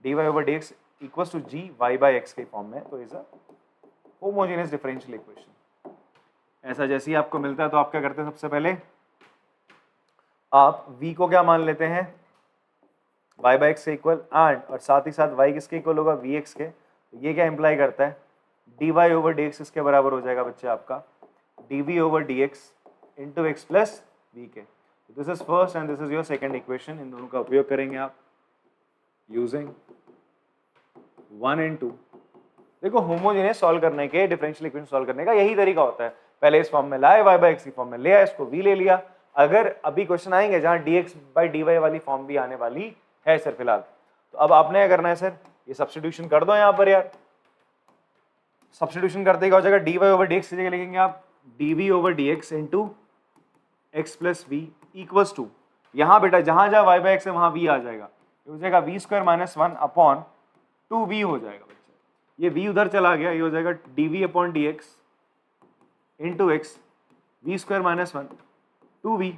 dy over dx equals to g y by x के फॉर्म में, तो is a homogeneous differential equation. ऐसा जैसे ही आपको मिलता है तो आप क्या करते हैं, सबसे पहले आप v को क्या मान लेते हैं, y बाई एक्स के इक्वल, एंड और साथ ही साथ y किसके इक्वल होगा, vx के। तो ये क्या इंप्लाई करता है, dy ओवर dx इसके बराबर हो जाएगा बच्चे आपका dv over dx into x plus v के। This is first and this is your second equation. इन दोनों का उपयोग करेंगे आप यूजिंग 1 and 2। देखो होमोजेनियस सॉल्व करने के, डिफरेंशियल इक्वेशन सॉल्व करने का यही तरीका होता है, पहले इस फॉर्म में लाए y बाई एक्स की फॉर्म में ले आए, इसको v ले लिया। अगर अभी क्वेश्चन आएंगे जहां dx बाई dy वाली फॉर्म भी आने वाली है सर फिलहाल, तो अब आपने क्या करना है सर, ये सब्स्टिट्यूशन कर दो यहाँ पर यार। सब्स्टिट्यूशन करते क्या हो जाएगा, dy ओवर dx की जगह लिखेंगे आप dv over dx into x plus v equals to, यहाँ बेटा जहां जहां y बाई एक्स है वहां v आ जाएगा, ये हो जाएगा v square minus 1 upon 2v हो जाएगा बच्चे। ये v उधर चला गया, ये हो जाएगा dv upon dx into x v square minus 1 2v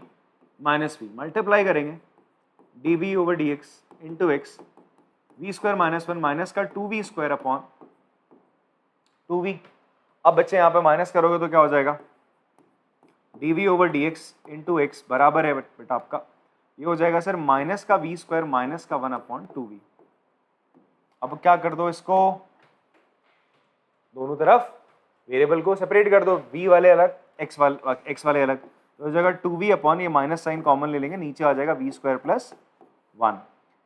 minus v, multiply करेंगे dv over dx into x v square minus 1 minus का 2v स्क्वायर अपॉन 2v। अब बच्चे यहाँ पे माइनस करोगे तो क्या हो जाएगा, dv over dx into x बराबर है बेटा आपका, ये हो जाएगा सर माइनस का v स्क्वायर माइनस का 1 अपॉन 2v। अब क्या कर दो, इसको दोनों तरफ वेरिएबल को सेपरेट कर दो, v वाले अलग x वाले अलग, तो हो जाएगा 2v अपॉन, ये माइनस साइन कॉमन ले लेंगे, नीचे आ जाएगा v स्क्वायर प्लस 1।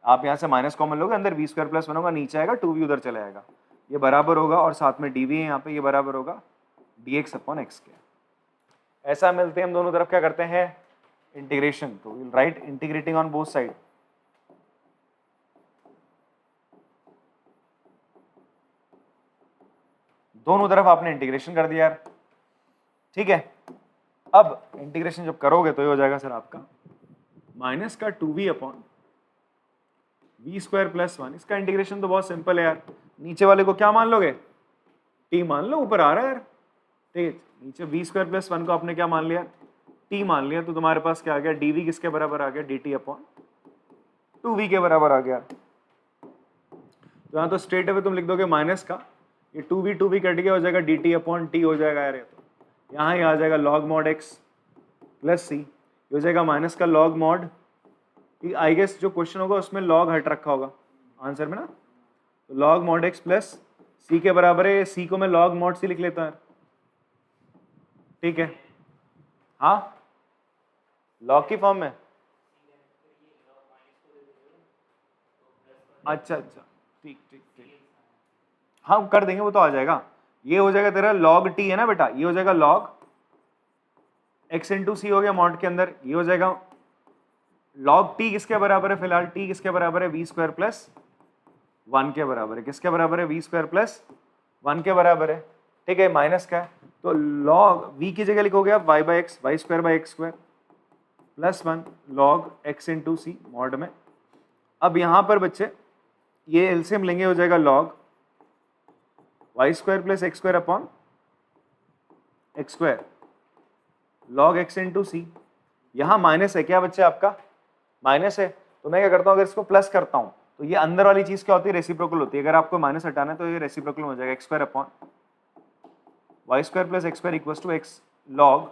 आप यहाँ से माइनस कॉमन लोगे, अंदर v स्क्वायर प्लस 1 होगा, नीचे आएगा 2v उधर चला जाएगा, ये बराबर होगा, और साथ में dv है यहाँ पे, ये बराबर होगा dx अपॉन एक्स के। ऐसा मिलते हैं हम दोनों तरफ क्या करते हैं इंटीग्रेशन, तो will write integrating on both side. दोनों तरफ आपने इंटीग्रेशन कर दिया यार, ठीक है। अब इंटीग्रेशन जब करोगे तो ये हो जाएगा सर आपका माइनस का 2v upon we square plus 1। इसका इंटीग्रेशन तो बहुत सिंपल है यार, नीचे वाले को क्या मान लोगे, t मान लो, ऊपर आ रहा है यार, ठीक है। नीचे वी स्क्वायर प्लस 1 को आपने क्या मान लिया, t मान लिया, तो तुम्हारे पास क्या आ गया, dv किसके बराबर आ गया, dt अपॉन 2v के बराबर आ गया। तो यहाँ तो स्ट्रेट अवे तुम लिख दोगे माइनस का, ये 2v कट गया, हो जाएगा dt अपॉन t हो जाएगा यार, तो यहाँ ही आ जाएगा log mod x plus c, हो जाएगा माइनस का log mod, आई गेस जो क्वेश्चन होगा उसमें log हट रखा होगा आंसर में ना, तो log mod x plus c के बराबर है, c को मैं log mod c लिख लेता हूँ, ठीक है। हाँ log की फॉर्म में, अच्छा ठीक ठीक ठीक, हाँ कर देंगे, वो तो आ जाएगा। ये हो जाएगा तेरा log t है ना बेटा, ये हो जाएगा log x इंटू सी हो गया मॉड के अंदर, ये हो जाएगा log t किसके बराबर है, फिलहाल t किसके बराबर है, v स्क्वायर प्लस 1 के बराबर है, किसके बराबर है, v स्क्वायर प्लस 1 के बराबर है, ठीक है। माइनस का है तो log v की जगह लिखोगे आप y by x, y square by x square plus 1 log x into c mod में। अब यहाँ पर बच्चे ये एलसीएम लेंगे, हो जाएगा log y square plus x square upon x square log x into C. यहाँ माइनस है क्या बच्चे, आपका माइनस है, तो मैं क्या करता हूँ, अगर इसको प्लस करता हूँ तो ये अंदर वाली चीज क्या होती है, रेसिप्रोकल होती है। अगर आपको माइनस हटाना है तो ये रेसिप्रोकल हो जाएगा, x square upon y square plus x square equals to x log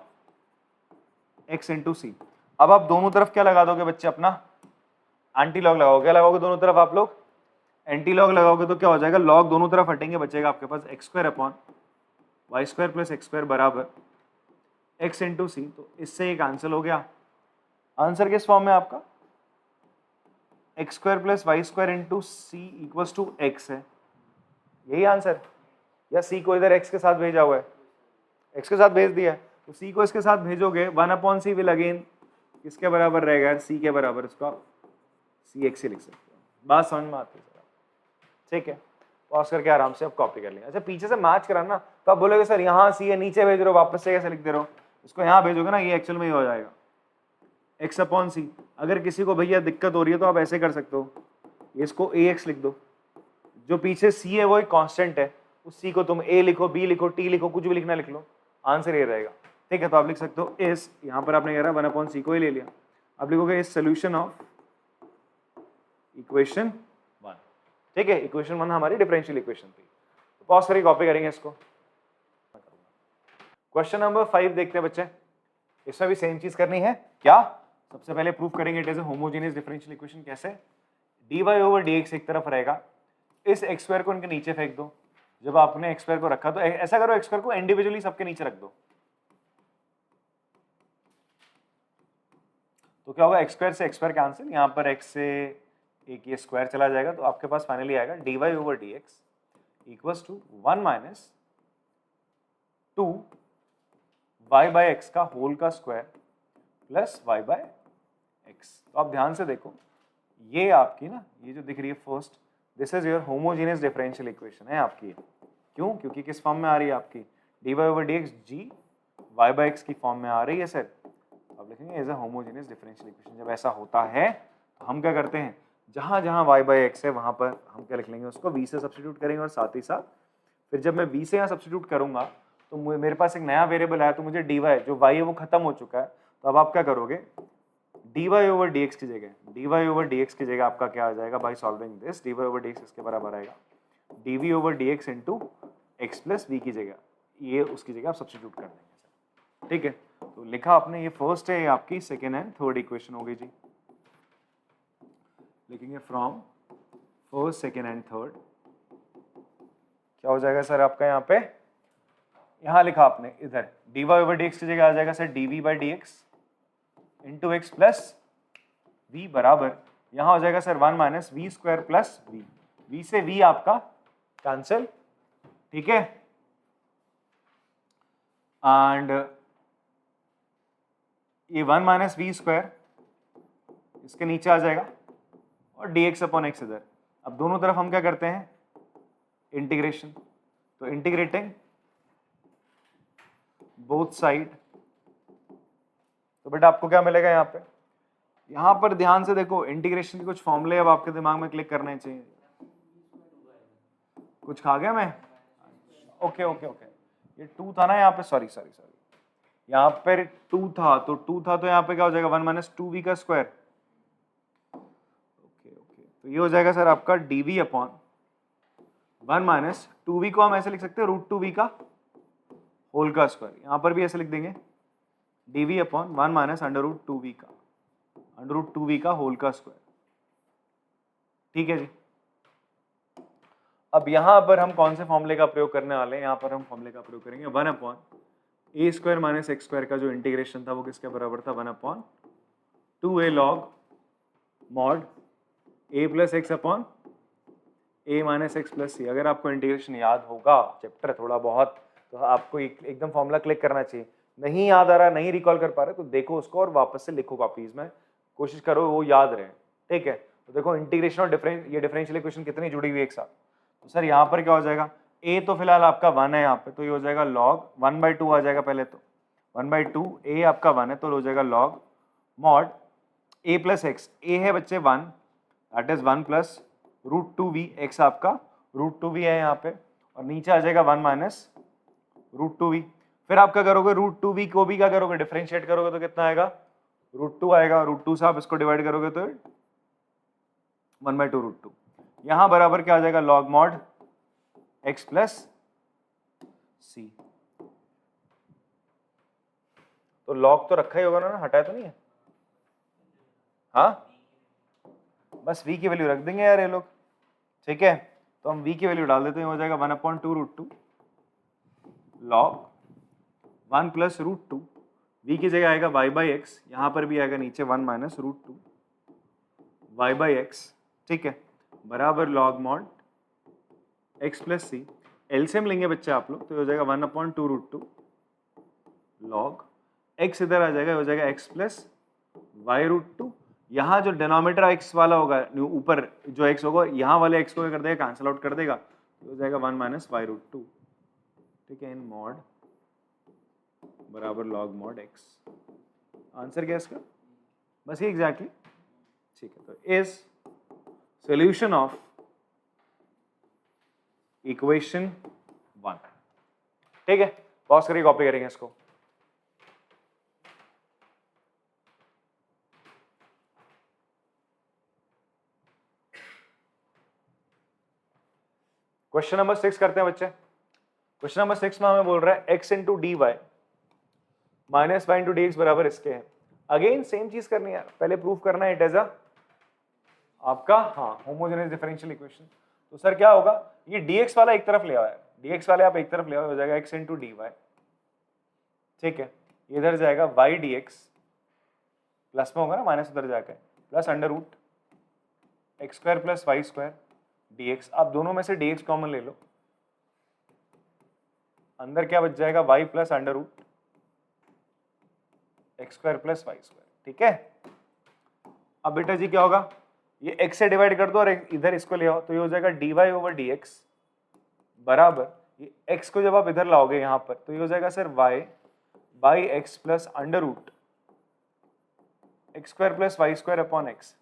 x into C. अब आप दोनों तरफ क्या लगा दोगे बच्चे, अपना एंटी लॉग लगाओगे, क्या लगाओगे दोनों तरफ आप लोग, एंटी लॉग लगाओगे, तो क्या हो जाएगा, लॉग दोनों तरफ हटेंगे, बचेगा आपके पास x square upon y square plus x square बराबर एक्स इंटू सी। तो इससे ये कैंसिल हो गया, आंसर किस फॉर्म में आपका x square plus y square into c equals to x है, यही आंसर, या सी को इधर एक्स के साथ भेजा हुआ है, एक्स के साथ भेज दिया है, तो सी को इसके साथ भेजोगे 1/c विल अगेन किसके बराबर रहेगा, सी के बराबर, इसका सी एक्स ही लिख सकते हो। बात समझ में आती है सर, ठीक है, पॉज करके आराम से आप कॉपी कर लेंगे। अच्छा पीछे से मैच कराना, तो आप बोलोगे सर यहाँ सी है नीचे भेज रहे हो, वापस से कैसे लिख दे रहे हो, इसको यहाँ भेजोगे ना, ये एक्चुअल में ही हो जाएगा x/c। अगर किसी को भैया दिक्कत हो रही है तो आप ऐसे कर सकते हो, इसको ax लिख दो, जो पीछे c है वो एक कांस्टेंट है, उस c को तुम a लिखो, b लिखो, t लिखो, कुछ भी लिखना लिख लो, आंसर ये रहेगा, ठीक है। तो आप लिख सकते हो इस, यहाँ पर आपने कह रहा 1/c को ही ले लिया, आप लिखोगे इस सोल्यूशन ऑफ इक्वेशन 1, ठीक है, इक्वेशन 1 हमारी डिफरेंशियल इक्वेशन थी। तो पॉज करके कॉपी करेंगे इसको। क्वेश्चन नंबर 5 देखते हैं बच्चे, इसमें भी सेम चीज करनी है, क्या, सबसे पहले प्रूफ करेंगे it is a homogeneous differential equation. कैसे, dy/dx एक तरफ रहेगा, इस x स्क्वायर को इनके नीचे फेंक दो, जब आपने x स्क्वायर को रखा तो ऐसा करो x स्क्वायर को इंडिविजुअली सबके नीचे रख दो, तो क्या होगा, x स्क्वायर से x स्क्वायर कैंसिल, यहाँ पर x से एक ये स्क्वायर चला जाएगा, तो आपके पास फाइनली आएगा dy/dx equals to 1 minus 2 y/x का होल का स्क्वायर प्लस y/x। तो आप ध्यान से देखो, ये आपकी ना, ये जो दिख रही है first, this is your homogeneous differential equation है आपकी, क्यों, क्योंकि किस फॉर्म में आ रही है आपकी, dy/dx g y/x की फॉर्म में आ रही है सर। अब लिखेंगे as a homogeneous differential equation. जब ऐसा होता है तो हम क्या करते हैं, जहां जहां y/x है वहां पर हम क्या लिख लेंगे, उसको v से सब्स्टिट्यूट करेंगे, और साथ ही साथ फिर जब मैं v से यहाँ सब्स्टिट्यूट करूंगा तो मेरे पास एक नया वेरिएबल आया, तो मुझे dy जो y है वो खत्म हो चुका है, तो अब आप क्या करोगे, dy/dx की जगह आपका क्या आ जाएगा, बाय सॉल्विंग दिस dy/dx इसके बराबर आएगा dv/dx into x plus v की जगह, ये उसकी जगह आप सब्स्टिट्यूट कर देंगे, ठीक है। तो लिखा आपने, ये फर्स्ट है, ये आपकी सेकेंड एंड थर्ड इक्वेशन हो गई जी, लिखेंगे from first second and third, क्या हो जाएगा सर आपका, यहाँ पे यहाँ लिखा आपने, इधर dy/dx की जगह आ जाएगा sir dv/dx into x plus v बराबर, यहाँ हो जाएगा sir 1 minus v square plus v, v से वी आपका कैंसिल, ठीक है, एंड ये 1 माइनस वी स्क्वायर इसके नीचे आ जाएगा, और dx/x इधर। अब दोनों तरफ हम क्या करते हैं, इंटीग्रेशन, तो इंटीग्रेटिंग बोथ साइड, तो बेटा आपको क्या मिलेगा यहाँ पे, यहाँ पर ध्यान से देखो, इंटीग्रेशन के कुछ फॉर्मूले अब आपके दिमाग में क्लिक करने चाहिए। कुछ खा गया मैं, ओके ओके ओके, ये 2 था ना यहाँ पे, सॉरी, यहाँ पर 2 था, तो यहाँ पे क्या हो जाएगा 1 माइनस 2v का स्क्वायर, ओके, तो ये हो जाएगा सर आपका dv/1 माइनस 2v को हम ऐसे लिख सकते हैं √2v का होल का स्क्वायर, यहाँ पर भी ऐसे लिख देंगे dv/1 माइनस √2v का होल का स्क्वायर, ठीक है जी। अब यहाँ पर हम कौन से फॉर्मूले का प्रयोग करने वाले हैं, यहाँ पर हम फॉर्मूले का प्रयोग करेंगे 1/a² माइनस x² का जो इंटीग्रेशन था वो किसके बराबर था, 1/2a log mod a plus x upon a minus x plus c। अगर आपको इंटीग्रेशन याद होगा चैप्टर थोड़ा बहुत, तो आपको एकदम फॉर्मूला क्लिक करना चाहिए, नहीं याद आ रहा, नहीं रिकॉल कर पा रहे, तो देखो उसको और वापस से लिखो कॉपीज में, कोशिश करो वो याद रहे, ठीक है। तो देखो इंटीग्रेशन और ये डिफरेंशियल इक्वेशन कितनी जुड़ी हुई है एक साथ, तो सर यहाँ पर क्या हो जाएगा, a तो फिलहाल आपका 1 है यहाँ पे, तो ये हो जाएगा log 1/2 आ जाएगा, पहले तो 1/2, a आपका 1 है तो हो जाएगा log mod a plus x, a है बच्चे 1, that is 1 plus √2v, x आपका √2v है यहाँ पे, और नीचे आ जाएगा 1 माइनस √2v। फिर आप क्या करोगे, √2v को भी क्या करोगे, डिफरेंशिएट करोगे तो कितना आएगा, √2 आएगा, √2 से आप इसको डिवाइड करोगे तो 1/2 √2, यहाँ बराबर क्या आ जाएगा, log mod x plus c। तो log तो रखा ही होगा ना, हटाया तो नहीं है, हाँ, बस v की वैल्यू रख देंगे यार ये लोग, ठीक है। तो हम v की वैल्यू डाल देते हैं, हो जाएगा 1/2 √2 log 1 प्लस √2 v की जगह आएगा y बाई एक्स, यहाँ पर भी आएगा नीचे 1 minus root 2 y by x, ठीक है, बराबर लॉग मॉड x प्लस सी। एलसीएम लेंगे बच्चे आप लोग तो हो जाएगा 1/2 रूट 2 लॉग x, इधर आ जाएगा, हो जाएगा x प्लस वाई रूट 2। यहाँ जो डिनोमिनेटर x वाला होगा, ऊपर जो x होगा, यहाँ वाले x को क्या कर देगा, कैंसिल आउट कर देगा, तो हो जाएगा 1 माइनस वाई रूट 2, ठीक है, इन मॉड बराबर लॉग मॉड x। आंसर क्या है इसका? बस ये एग्जैक्टली, ठीक है। तो इज सॉल्यूशन ऑफ इक्वेशन 1, ठीक है। पॉज करके कॉपी करेंगे इसको। क्वेश्चन नंबर 6 करते हैं बच्चे। क्वेश्चन नंबर 6 में हमें बोल रहा है x into d y minus y into d x बराबर इसके है। अगेन सेम चीज करनी है, पहले प्रूव करना है इट एज आपका होमोजेनियस डिफरेंशियल इक्वेशन। तो सर क्या होगा, ये dx वाला एक तरफ ले आया, dx वाले आप एक तरफ ले आओ, हो जाएगा x इंटू डी वाई, ठीक है, इधर जाएगा y dx, प्लस में होगा ना, माइनस उधर जाकर plus under root x square plus y square dx। आप दोनों में से dx कॉमन ले लो, अंदर क्या बच जाएगा, y plus under root x square plus y square, ठीक है। अब बेटा जी क्या होगा, ये x से डिवाइड कर दो और इधर इसको ले आओ, तो ये हो जाएगा dy ओवर dx बराबर, ये x को जब आप इधर लाओगे यहां पर, तो ये हो जाएगा sir y by x plus under root x square plus y square upon x.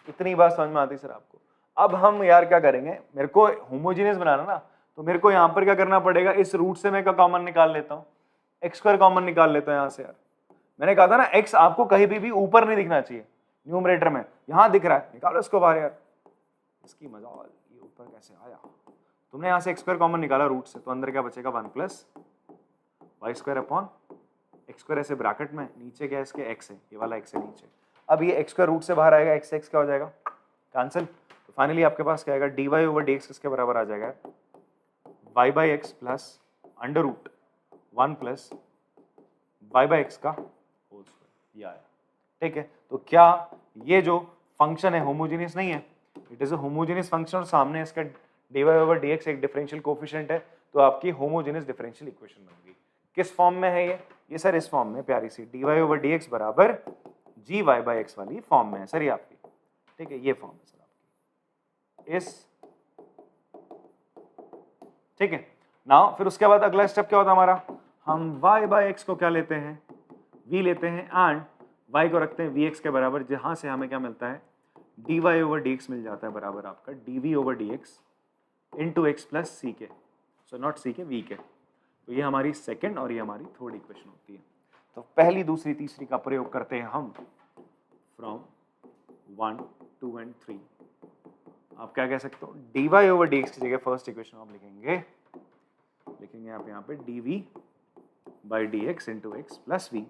इतनी बात समझ में आती सर आपको? अब हम यार क्या करेंगे, मेरे को होमोजेनियस बनाना ना, तो मेरे को यहाँ पर क्या करना पड़ेगा, इस रूट से मैं क्या कॉमन निकाल लेता हूँ, एक्स स्क्वायर कॉमन निकाल लेता हूँ यहाँ से। यार मैंने कहा था ना, x आपको कहीं भी ऊपर नहीं दिखना चाहिए न्यूमरेटर में, यहाँ दिख रहा है, निकालो इसको बाहर। यार इसकी मजाल, ये ऊपर कैसे आया, तुमने यहाँ से एक्स स्क्वायर कॉमन निकाला रूट से, तो अंदर क्या बचेगा, 1 plus y square upon x square, ऐसे ब्रैकेट में, नीचे क्या है इसके x है, ये वाला x है नीचे। अब ये एक्स स्क्वायर रूट से बाहर आएगा, x क्या हो जाएगा, कैंसिल। तो फाइनली आपके पास क्या आएगा, d y over d x किसके बराबर आ जाएगा, y by x plus under root 1 plus y by x का होल स्क्वायर, ये आया, ठीक है। तो क्या ये जो फंक्शन है होमोजेनियस नहीं है, it is a homogeneous function, और सामने इसका d y over d x एक डिफरेंशियल कोफिशिएंट है, तो आपकी होमोजेनियस डिफरेंशियल इक्वेशन बनेगी। किस फॉर्म में है ये सर, इस फॉर्म में, प्यारी सी d y over d x बराबर जी वाई बाई एक्स वाली फॉर्म में है सर ये आपकी, ठीक है, ये फॉर्म है सर आपकी इस, ठीक है। नाउ फिर उसके बाद अगला स्टेप क्या होता है हमारा, हम y बाई एक्स को क्या लेते हैं, v लेते हैं, एंड y को रखते हैं vx के बराबर, जहां से हमें क्या मिलता है, dy ओवर dx मिल जाता है बराबर आपका dv over dx into x plus सी के, सो नॉट सी के, v के। तो ये हमारी सेकंड और ये हमारी थर्ड इक्वेशन होती है। तो पहली, दूसरी, तीसरी का प्रयोग करते हैं हम फ्रॉम 1, 2 एंड 3। आप क्या कह सकते हो, dy ओवर dx की जगह फर्स्ट इक्वेशन हम लिखेंगे आप यहाँ पे dv by d x into x plus v,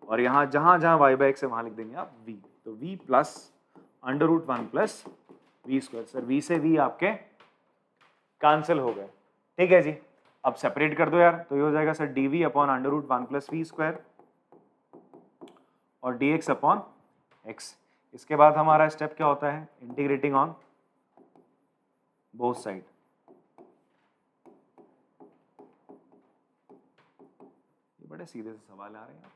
और यहाँ जहाँ जहाँ y बाई एक्स है वहाँ लिख देंगे आप v, तो v plus under root 1 plus v square. Sir v से v आपके कैंसिल हो गए, ठीक है जी। अब सेपरेट कर दो यार, तो ये हो जाएगा sir dv upon under root 1 plus v square और dx अपॉन x। इसके बाद हमारा स्टेप क्या होता है, इंटीग्रेटिंग ऑन बोथ साइड। ये बड़े सीधे से सवाल आ रहे हैं।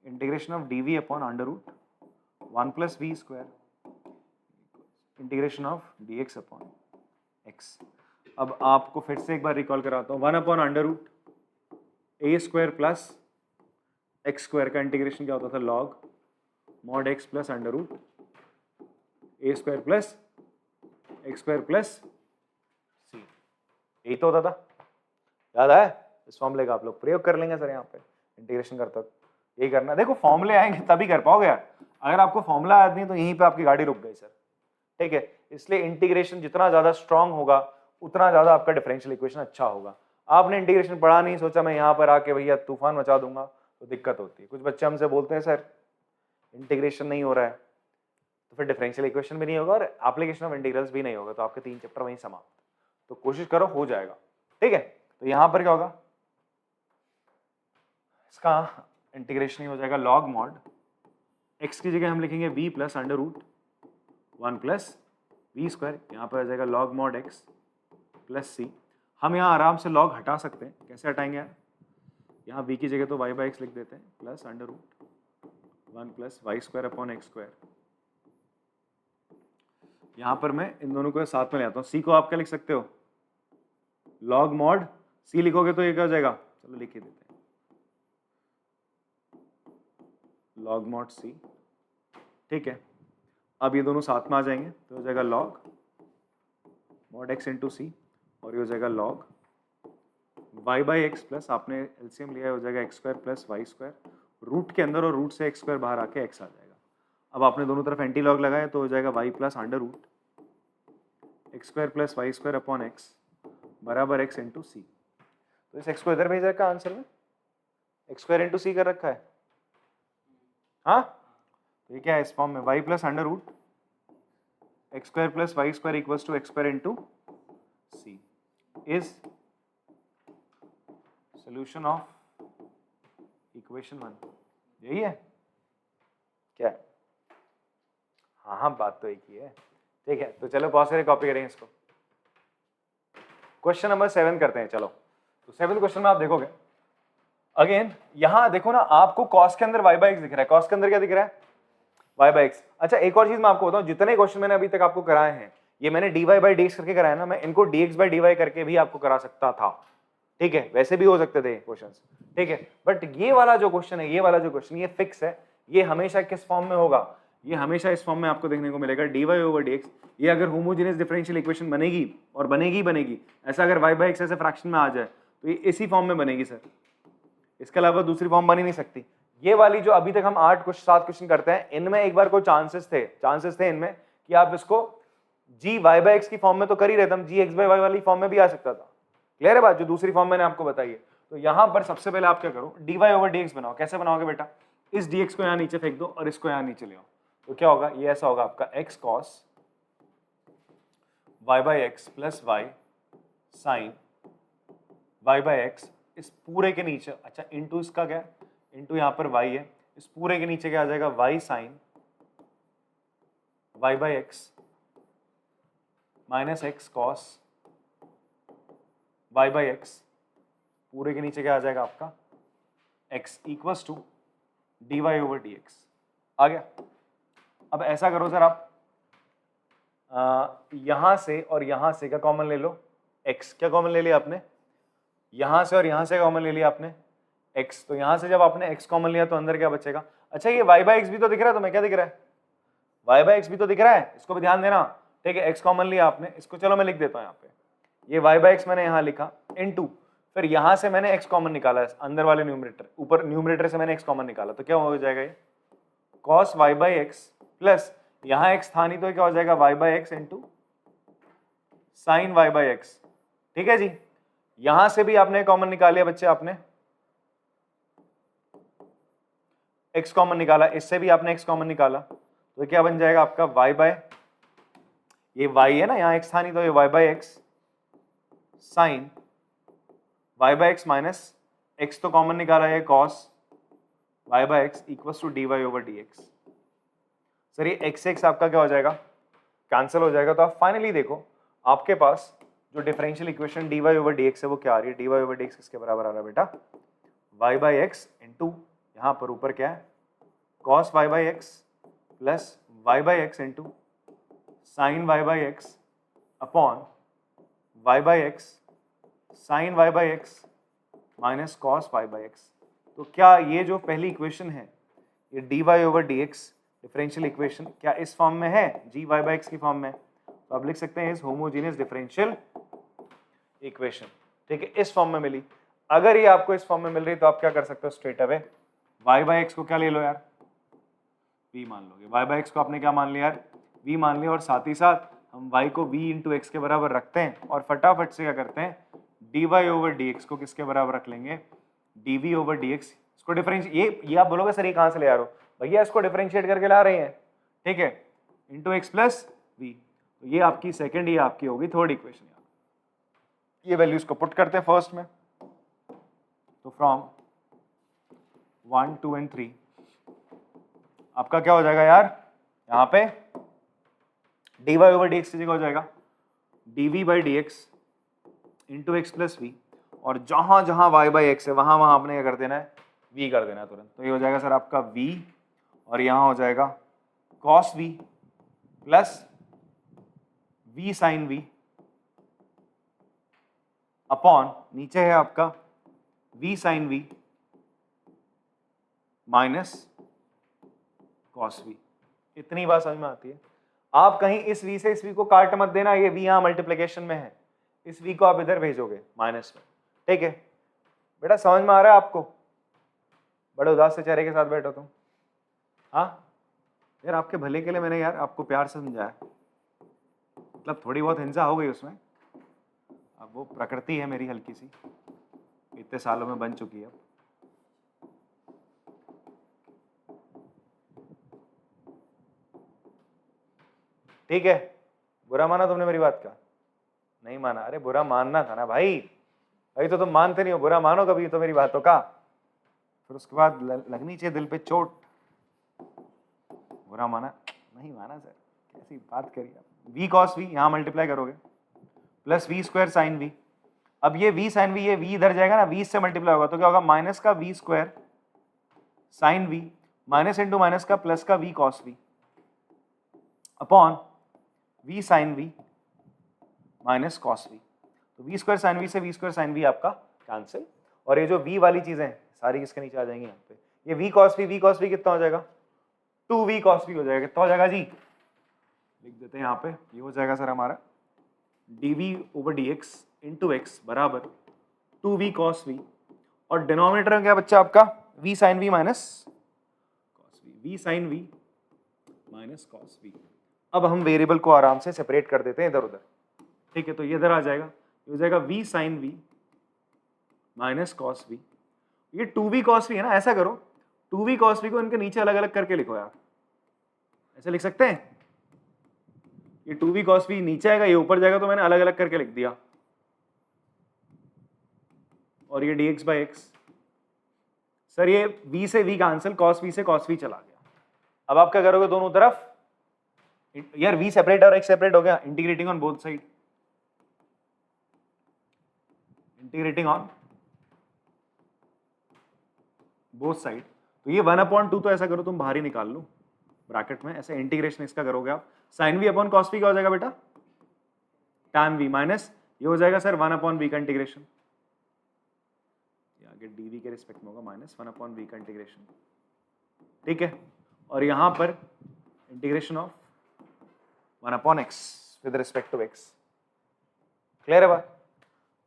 Integration of dv upon under root 1 plus v square integration of dx upon x। अब आपको फिर से एक बार रिकॉल कराता हूँ, 1 upon under root A square plus x square का इंटीग्रेशन क्या होता था, log mod x plus under root A square plus x square plus C, यही तो होता था, याद है? इस फॉर्मूले का आप लोग प्रयोग कर लेंगे सर यहाँ पे इंटीग्रेशन करते वक्त, यही करना। देखो फॉर्मूले आएंगे तभी कर पाओगे यार, अगर आपको फॉर्मूला याद नहीं तो यहीं पे आपकी गाड़ी रुक गई सर, ठीक है। इसलिए इंटीग्रेशन जितना ज्यादा स्ट्रांग होगा उतना ज्यादा आपका डिफरेंशियल इक्वेशन अच्छा होगा। आपने इंटीग्रेशन पढ़ा नहीं, सोचा मैं यहाँ पर आके भैया तूफान मचा दूंगा, तो दिक्कत होती है। कुछ बच्चे हमसे बोलते हैं सर इंटीग्रेशन नहीं हो रहा है, तो फिर डिफरेंशियल इक्वेशन भी नहीं होगा और एप्लीकेशन ऑफ इंटीग्रल्स भी नहीं होगा, तो आपके 3 चैप्टर वहीं समाप्त। तो कोशिश करो, हो जाएगा, ठीक है। तो यहाँ पर क्या होगा, इसका इंटीग्रेशन हो जाएगा लॉग मॉड x की जगह हम लिखेंगे v plus under root 1 plus v square, यहाँ पर आ जाएगा log mod x plus c। हम यहाँ आराम से लॉग हटा सकते हैं, कैसे हटाएंगे यार, यहाँ v की जगह तो y बाई एक्स लिख देते हैं plus under root 1 plus y square upon x square. यहाँ पर मैं इन दोनों को साथ में ले आता हूँ, c को आप क्या लिख सकते हो, लॉग मॉड c लिखोगे तो ये क्या हो जाएगा, चलो लिख ही देते हैं, लॉग मॉड c। ठीक है, अब ये दोनों साथ में आ जाएंगे तो हो जाएगा log mod x into c, और ये हो जाएगा log y by x plus आपने एलसीएम लिया है, हो जाएगा x square plus y square, root के अंदर और रूट से एक्स स्क्वायर बाहर आके x आ जाएगा। अब आपने दोनों तरफ एंटी लॉग लगाया तो हो जाएगा y plus under root x square plus y square upon x बराबर x इंटू सी। तो इस x को इधर भेज रखा आंसर में, एक्स स्क्वायर इंटू सी कर रखा है। हाँ, तो ये क्या है इस फॉर्म में, y plus under root x square plus y square equals to x square into c is solution of equation 1। यही है क्या? हाँ हाँ, बात तो एक ही है। ठीक है, तो चलो पॉज करके कॉपी करेंगे इसको। क्वेश्चन नंबर 7 करते हैं। चलो, तो 7th क्वेश्चन में आप देखोगे अगेन, यहां देखो ना, आपको कॉस के अंदर y बाई एक्स दिख रहा है, कॉस के अंदर क्या दिख रहा है, y बाई एक्स। अच्छा, एक और चीज मैं आपको बताऊं, जितने क्वेश्चन मैंने अभी तक आपको कराए हैं, ये मैंने dy बाई dx करके कराया ना, मैं इनको dx बाई dy करके भी आपको करा सकता था। ठीक है, वैसे भी हो सकते थे क्वेश्चंस। ठीक है, बट ये वाला जो क्वेश्चन है, ये वाला जो क्वेश्चन, ये फिक्स है, ये हमेशा किस फॉर्म में होगा, ये हमेशा इस फॉर्म में आपको देखने को मिलेगा, dy ओवर dx। ये अगर होमोजेनियस डिफरेंशियल इक्वेशन बनेगी, और बनेगी, ऐसा अगर y बाई एक्स ऐसे फ्रैक्शन में आ जाए तो ये इसी फॉर्म में बनेगी सर, इसके अलावा दूसरी फॉर्म बन ही नहीं सकती। ये वाली जो अभी तक हम 7 क्वेश्चन करते हैं, इनमें एक बार कोई चांसेस थे इनमें कि आप इसको जी वाई बाई एक्स की फॉर्म में तो कर ही रहे थे, हम जी एक्स बाई वाई वाली फॉर्म में भी आ सकता था। क्लियर है बात, जो दूसरी फॉर्म मैंने आपको बताई है। तो यहां पर सबसे पहले आप क्या करो, dy ओवर dx बनाओ। कैसे बनाओगे बेटा, इस dx को यहां नीचे फेंक दो और इसको यहां नीचे ले आओ, तो क्या होगा, ये ऐसा होगा आपका x cos y by x plus y sine y by x, इस पूरे के नीचे, अच्छा इंटू इसका क्या, इंटू यहाँ पर y है, इस पूरे के नीचे क्या आ जाएगा, y sine y by x minus x cos y by x, पूरे के नीचे क्या आ जाएगा आपका x equals to dy over dx। आ गया। अब ऐसा करो सर, आप यहां से और यहां से क्या कॉमन ले लो, x क्या कॉमन ले लिया आपने, यहां से और यहां से कॉमन ले लिया आपने x, तो यहां से जब आपने x कॉमन लिया तो अंदर क्या बचेगा, अच्छा ये y बाई एक्स भी तो दिख रहा है, तुम्हें क्या दिख रहा है, y बाई एक्स भी तो दिख रहा है, इसको भी ध्यान देना। ठीक है, x कॉमन लिया आपने, इसको चलो मैं लिख देता हूं यहाँ पे, ये y बाई एक्स मैंने यहाँ लिखा इनटू, फिर यहां से मैंने x कॉमन निकाला है, अंदर वाले न्यूमरेटर, ऊपर न्यूमरेटर से मैंने x कॉमन निकाला, तो क्या हो जाएगा ये cos y by x plus यहाँ x था नहीं तो क्या हो जाएगा y by x into sine y by x. ठीक है जी, यहां से भी आपने कॉमन निकाल लिया बच्चे, आपने x कॉमन निकाला, इससे भी आपने x कॉमन निकाला, तो क्या बन जाएगा आपका y बाय, ये y है ना, यहाँ x था नहीं तो ये y by x sine y by x minus x तो कॉमन निकाला है cos y by x equals to dy over dx। Sir ये x आपका क्या हो जाएगा, कैंसिल हो जाएगा। तो आप फाइनली देखो आपके पास जो differential equation dy over dx है वो क्या आ रही है, dy ओवर dx किसके बराबर आ रहा है बेटा, y बाई एक्स इंटू यहाँ पर ऊपर क्या है cos y by x plus y by x into sine y by x upon y by x sine y by x minus cos y by x. तो क्या ये जो पहली इक्वेशन है ये dy over dx differential equation क्या इस form में है, जी y बाई एक्स की फॉर्म में, तो आप लिख सकते हैं इस होमोजेनियस डिफरेंशियल इक्वेशन। ठीक है, इस फॉर्म में मिली। अगर ये आपको इस फॉर्म में मिल रही तो आप क्या कर सकते हो, straight away y by x को क्या ले लो यार, v मान लोगे, y बाई एक्स को आपने क्या मान लिया यार, v मान लिया, और साथ ही साथ हम y को v इंटू एक्स के बराबर रखते हैं और फटाफट से क्या करते हैं dy ओवर dx को किसके बराबर रख लेंगे, dv ओवर dx। इसको डिफरेंशिएट, ये आप बोलोगे सर ये कहाँ से ले आ रहे हो, भैया इसको डिफरेंशिएट करके ला रहे हैं। ठीक है, इंटू एक्स प्लस वी, तो ये आपकी सेकंड, ये आपकी होगी थर्ड इक्वेशन। ये वैल्यूज को पुट करते हैं फर्स्ट में, तो फ्रॉम 1 2 एंड 3 आपका क्या हो जाएगा यार, यहाँ पे dy ओवर dx की जगह हो जाएगा dv by dx into x plus v, और जहां जहां y बाई एक्स है वहां वहां आपने क्या कर देना है, v कर देना है तुरंत। तो ये हो जाएगा सर आपका v, और यहाँ हो जाएगा cos v plus v sine v upon नीचे है आपका v sine v minus cos v। इतनी बात समझ में आती है। आप कहीं इस v से इस v को काट मत देना, ये v यहाँ मल्टीप्लिकेशन में है, इस v को आप इधर भेजोगे माइनस में, ठीक है बेटा, समझ में आ रहा है आपको? बड़े उदास से चेहरे के साथ बैठो तुम। हाँ यार, आपके भले के लिए मैंने यार आपको प्यार से समझाया, मतलब थोड़ी बहुत हिंसा हो गई उसमें, अब वो प्रकृति है मेरी हल्की सी, इतने सालों में बन चुकी है। ठीक है, बुरा माना तुमने मेरी बात का? नहीं माना? अरे बुरा मानना था ना भाई, अभी तो तुम मानते नहीं हो, बुरा मानो कभी तो मेरी बातों का, फिर उसके बाद लगनी चाहिए दिल पे चोट। बुरा माना? नहीं माना सर, कैसी बात करी आप। v cos v यहाँ मल्टीप्लाई करोगे plus v square sine v, अब ये v साइन v, ये v इधर जाएगा ना, 20 से मल्टीप्लाई होगा तो क्या होगा, माइनस का v square sine v minus into minus का प्लस का v cos v upon v sine v minus cos v। तो v स्क्वायर साइन v से v स्क्वायर साइन v आपका कैंसिल, और ये जो v वाली चीजें सारी किसके नीचे आ जाएंगी यहाँ पे, ये v cos v कितना हो जाएगा, 2v cos v हो जाएगा। कितना हो जाएगा जी, लिख देते हैं यहाँ पे, ये हो जाएगा सर हमारा dv over dx into x बराबर 2v cos v, और डिनोमिनेटर में क्या बच्चा आपका v sine v minus cos v, v sine v minus cos v। अब हम वेरिएबल को आराम से सेपरेट कर देते हैं इधर उधर, ठीक है, तो ये इधर आ जाएगा, ये हो जाएगा v sine v minus cos v, ये 2v cos v है ना, ऐसा करो 2v cos v को इनके नीचे अलग अलग करके लिखो यार, ऐसे लिख सकते हैं, ये 2v cos v नीचे आएगा, ये ऊपर जाएगा, तो मैंने अलग अलग करके लिख दिया, और ये dx बाई एक्स। सर ये v से v कैंसिल, cos v से cos v चला गया। अब आप क्या करोगे, दोनों तरफ यार v सेपरेट और x सेपरेट हो गया, integrating on both side, integrating on both side, तो ये 1/2 तो ऐसा करो तुम बाहर ही निकाल लो ब्रैकेट में, ऐसे इंटीग्रेशन इसका करोगे आप, sine v upon cos v क्या हो जाएगा बेटा, tan v माइनस ये हो जाएगा सर 1/v का इंटीग्रेशन, आगे dv के रिस्पेक्ट में होगा माइनस 1/v का इंटीग्रेशन, ठीक है, और यहां पर integration of 1/x with respect to x। Clear है बात?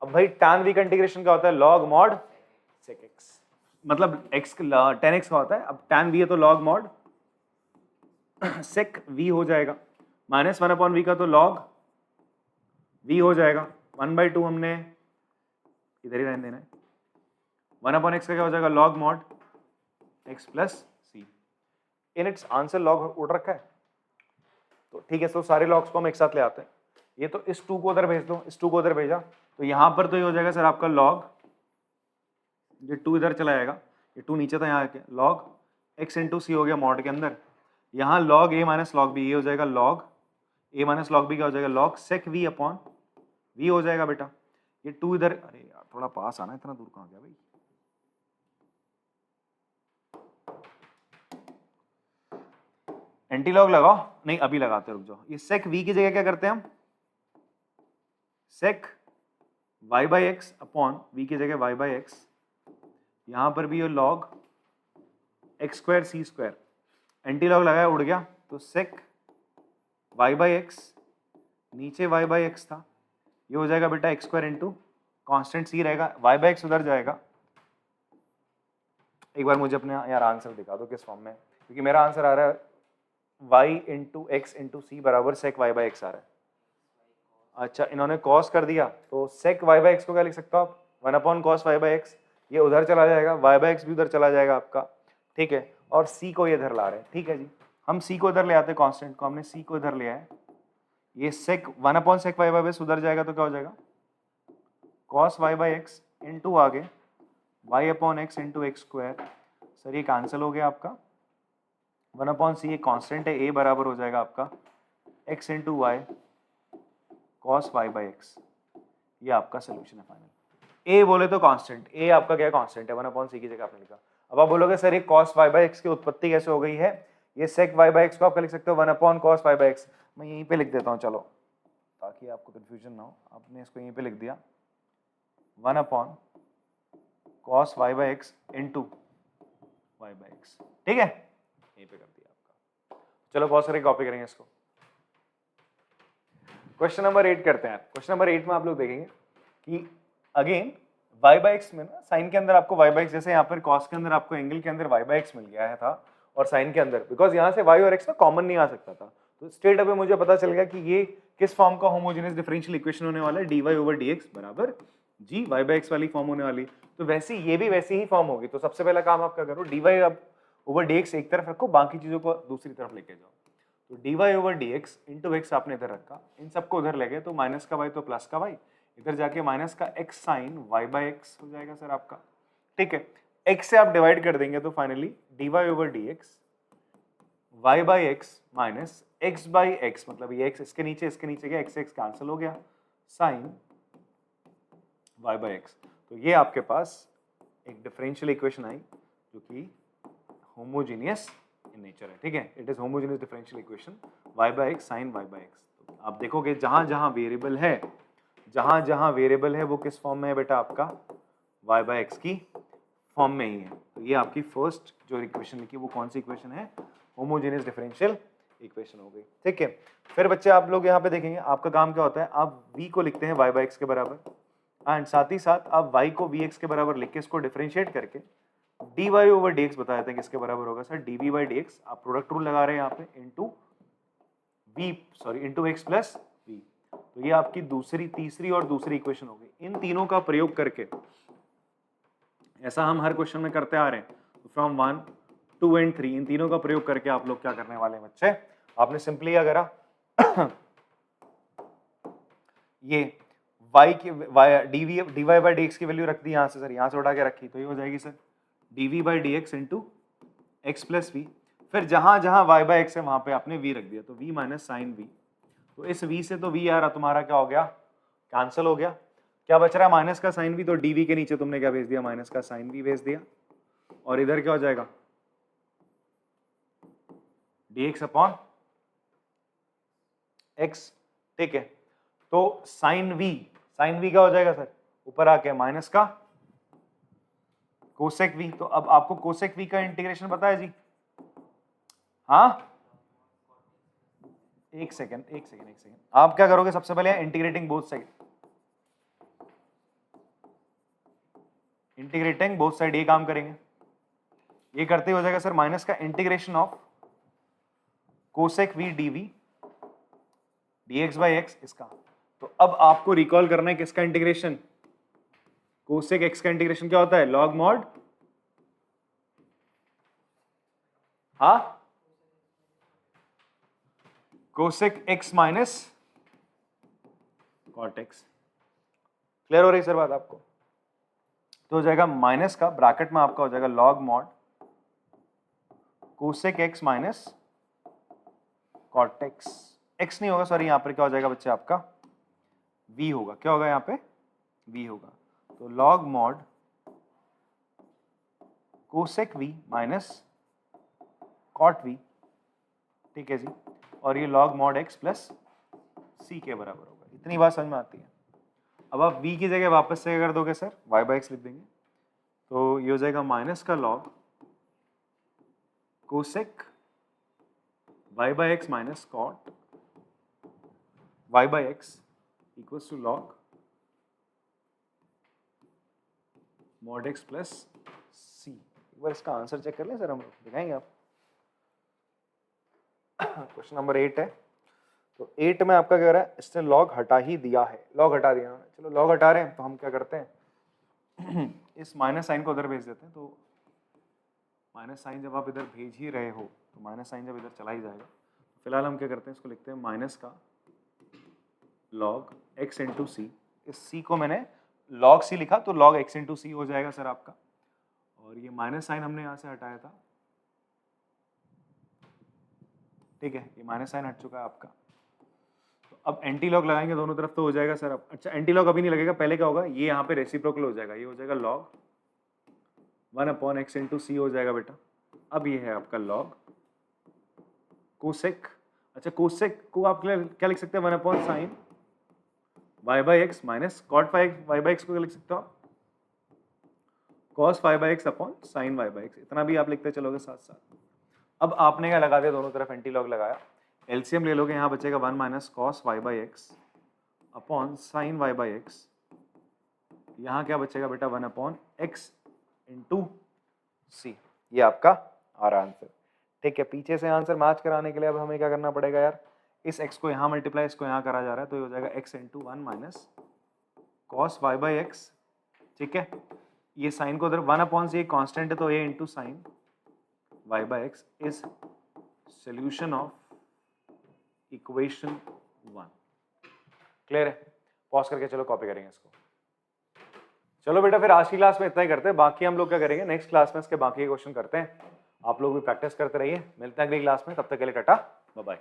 अब भाई tan v का इंटीग्रेशन क्या होता है, log mod sec x, मतलब x tan x का होता है, अब tan v है तो log mod sec v हो जाएगा, माइनस 1/v का तो log v हो जाएगा, 1/2 हमने इधर ही रहने देना है, 1/x का क्या हो जाएगा, log mod x plus c। In its answer log उड़ रखा है, तो ठीक है, तो सारे लॉग्स को हम एक साथ ले आते हैं, ये तो इस 2 को उधर भेज दो, इस 2 को उधर भेजा, तो यहाँ पर तो ये हो जाएगा सर आपका log, ये 2 इधर चला जाएगा, ये 2 नीचे था यहाँ आके, log x इंटू सी हो गया मॉड के अंदर, यहाँ log a minus log b, ये हो जाएगा log a minus log b क्या हो जाएगा, log sec v upon v हो जाएगा बेटा, ये 2 इधर, अरे यार थोड़ा पास आना, इतना दूर कहाँ गया भाई, एंटी लॉग लगाओ, नहीं अभी लगाते रुक जाओ, ये sec v की जगह क्या करते हैं हम, sec y by x upon v की जगह y बाई एक्स, यहां पर भी ये log x स्क्वायर सी स्क्वायर, एंटी लॉग लगाया उड़ गया, तो sec y बाई एक्स नीचे y बाई एक्स था, ये हो जाएगा बेटा x square into constant c रहेगा, y बाई एक्स उधर जाएगा। एक बार मुझे अपने यार आंसर दिखा दो किस फॉर्म में, क्योंकि मेरा आंसर आ रहा है y इंटू एक्स इंटू सी बराबर sec y बाई एक्स आ रहा है। अच्छा इन्होंने cos कर दिया, तो sec y बाई एक्स को क्या लिख सकते हो आप, 1 cos y बाई एक्स, ये उधर चला जाएगा, y बाई एक्स भी उधर चला जाएगा आपका, ठीक है, और c को ये इधर ला रहे हैं, ठीक है जी, हम c को इधर ले आते हैं, कांस्टेंट को हमने c को इधर ले आए, ये sec 1 sec y by x उधर जाएगा तो क्या हो जाएगा, cos y by x into आगे y upon x into x square, sir ये कैंसिल हो गया आपका, 1/c एक कांस्टेंट है, a बराबर हो जाएगा आपका x into y cos y by x. ये आपका सोल्यूशन है फाइनल। a बोले तो कांस्टेंट, a आपका क्या कांस्टेंट है, 1/c की जगह आपने लिखा। अब आप बोलोगे सर ये कॉस वाई बाई एक्स की उत्पत्ति कैसे हो गई है, ये सेक वाई बाई एक्स को आपका लिख सकते हो 1/cos वाई बाई एक्स। मैं यहीं पे लिख देता हूँ चलो, ताकि आपको कंफ्यूजन ना हो। आपने इसको यहीं पे लिख दिया 1/cos y by x into y by x, ठीक है, यहीं पे कर दिया आपका। चलो बहुत सारे कॉपी करेंगे इसको। क्वेश्चन नंबर 8 करते हैं। क्वेश्चन नंबर 8 में आप लोग देखेंगे कि अगेन y बाई एक्स में ना, साइन के अंदर आपको y बाई एक्स, जैसे यहाँ पर cos के अंदर आपको एंगल के अंदर y बाई एक्स मिल गया है था, और साइन के अंदर बिकॉज यहाँ से y और x में कॉमन नहीं आ सकता था, तो स्ट्रेट अवे मुझे पता चल गया कि ये किस फॉर्म का होमोजेनियस डिफरेंशियल इक्वेशन होने वाला है, dy ओवर dx बराबर g y बाई एक्स वाली फॉर्म होने वाली। तो वैसे ये भी वैसी ही फॉर्म होगी। तो सबसे पहला काम आप क्या करो, dy अब ओवर dx एक तरफ रखो, बाकी चीजों को दूसरी तरफ लेके जाओ। तो dy over dx into x आपने इधर रखा, इन सबको उधर ले गए, तो माइनस का y तो प्लस का y, इधर जाके माइनस का x sine y by x हो जाएगा सर आपका, ठीक है। x से आप डिवाइड कर देंगे तो finally dy over dx y by x minus x by x, मतलब ये x इसके नीचे गया, x कैंसिल हो गया, साइन y बाई एक्स। तो ये आपके पास एक डिफरेंशियल इक्वेशन आई जो कि होमोजेनियस इन नेचर है, ठीक है। It is homogeneous differential equation y by x sine y by x. तो आप देखोगे जहां जहां वेरिएबल है वो किस फॉर्म में है बेटा, आपका y बाई एक्स की फॉर्म में ही है। तो ये आपकी फर्स्ट जो इक्वेशन लिखी वो कौन सी इक्वेशन है, होमोजेनियस डिफरेंशियल इक्वेशन हो गई, ठीक है। फिर बच्चे आप लोग यहाँ पे देखेंगे आपका काम क्या होता है, आप v को लिखते हैं y बाई एक्स के बराबर, एंड साथ ही साथ आप y को vx के बराबर लिख के इसको डिफरेंशिएट करके dy ओवर dx बता देते हैं किसके बराबर होगा सर, dv बाई dx। आप प्रोडक्ट रूल लगा रहे हैं यहाँ पे, इंटू x प्लस v। तो ये आपकी तीसरी और दूसरी इक्वेशन हो गई। इन तीनों का प्रयोग करके, ऐसा हम हर क्वेश्चन में करते आ रहे हैं, तो फ्रॉम 1, 2 एंड 3 इन तीनों का प्रयोग करके आप लोग क्या करने वाले हैं बच्चे, आपने सिंपली क्या करा ये y की dy बाई dx की वैल्यू रख दी यहाँ से सर, यहाँ से उठा के रखी, तो ये हो जाएगी sir dv by dx into x plus v. फिर जहां जहां y बाई एक्स है वहां पे आपने v रख दिया, तो v माइनस साइन v। तो इस v से तो v आ रहा तुम्हारा क्या हो गया, कैंसिल हो गया। क्या बच रहा है, माइनस का साइन v, तो dv के नीचे तुमने क्या भेज दिया, माइनस का साइन v भेज दिया, और इधर क्या हो जाएगा dx अपॉन x, ठीक है। तो साइन v क्या हो जाएगा सर, ऊपर आके माइनस का कोसेक v। तो अब आपको कोसेक v का इंटीग्रेशन पता है जी, हाँ एक सेकेंड आप क्या करोगे, सबसे पहले इंटीग्रेटिंग बोथ साइड ये काम करेंगे। ये करते हो जाएगा सर माइनस का integration of cosec v dv dx by x इसका। तो अब आपको रिकॉल करना है किसका इंटीग्रेशन, कोसेक x का इंटीग्रेशन क्या होता है, लॉग मॉड, हाँ cosec x minus cot x। Clear हो रही सर बात आपको, तो हो जाएगा माइनस का ब्रैकेट में आपका हो जाएगा log mod cosec x minus cot x। x नहीं होगा सॉरी, यहां पर क्या हो जाएगा बच्चे आपका v होगा, क्या होगा यहाँ पे v होगा। तो log mod cosec v minus cot v, ठीक है जी, और ये log mod x plus c के बराबर होगा। इतनी बात समझ में आती है। अब आप v की जगह वापस से कर दोगे सर y बाई एक्स लिख देंगे, तो ये हो जाएगा माइनस का log cosec y by x minus cot y by x equals to log mod x plus c। एक बार इसका आंसर चेक कर लें सर, हम दिखाएंगे आप। क्वेश्चन नंबर 8 है, तो 8 में आपका क्या हो रहा है, इसने लॉग हटा ही दिया है, लॉग हटा दिया। चलो लॉग हटा रहे हैं तो हम क्या करते हैं इस माइनस साइन को उधर भेज देते हैं। तो माइनस साइन जब आप इधर भेज ही रहे हो, तो माइनस साइन जब इधर चला ही जाएगा, तो फिलहाल हम क्या करते हैं, इसको लिखते हैं माइनस का लॉग x इंटू सी। इस c को मैंने लॉग c लिखा, तो लॉग x इंटू सी हो जाएगा सर आपका, और ये माइनस साइन हमने यहाँ से हटाया था, ठीक है, ये माइनस साइन हट चुका है आपका। तो अब एंटी लॉग लगाएंगे दोनों तरफ तो हो जाएगा सर। अब अच्छा एंटी लॉग अभी नहीं लगेगा, पहले क्या होगा, ये यहाँ पे रेसिप्रोकल हो जाएगा, ये हो जाएगा लॉग 1/x इंटू सी हो जाएगा बेटा। अब ये है आपका लॉग कोसेक, अच्छा कोसेक को आप क्या लिख सकते हैं, 1/sin y/x minus cot y/x को क्या लिख सकते हो आप, cos y/x upon sin y/x, इतना भी आप लिखते चलोगे साथ साथ। अब आपने क्या लगा दिया, दोनों तरफ एंटी लॉग लगाया, एलसीएम ले लोगे, यहाँ बचेगा 1 minus cos y/x upon sine y/x, यहाँ क्या बचेगा बेटा 1/x इंटू सी, ये आपका आ रहा आंसर। ठीक है, पीछे से आंसर मैच कराने के लिए अब हमें क्या करना पड़ेगा यार, इस x को यहाँ मल्टीप्लाई, इसको यहाँ करा जा रहा है, तो ये हो जाएगा x into 1 minus cos y/x, ठीक है, ये साइन को उधर 1/c कांस्टेंट है तो a into sine y/x is solution of equation 1। Clear है, पॉज करके चलो कॉपी करेंगे इसको। चलो बेटा फिर आज की क्लास में इतना ही करते हैं, बाकी हम लोग क्या करेंगे नेक्स्ट क्लास में इसके बाकी के क्वेश्चन करते हैं। आप लोग भी प्रैक्टिस करते रहिए, मिलते हैं अगली क्लास में, तब तक के लिए टाटा बाय बाय।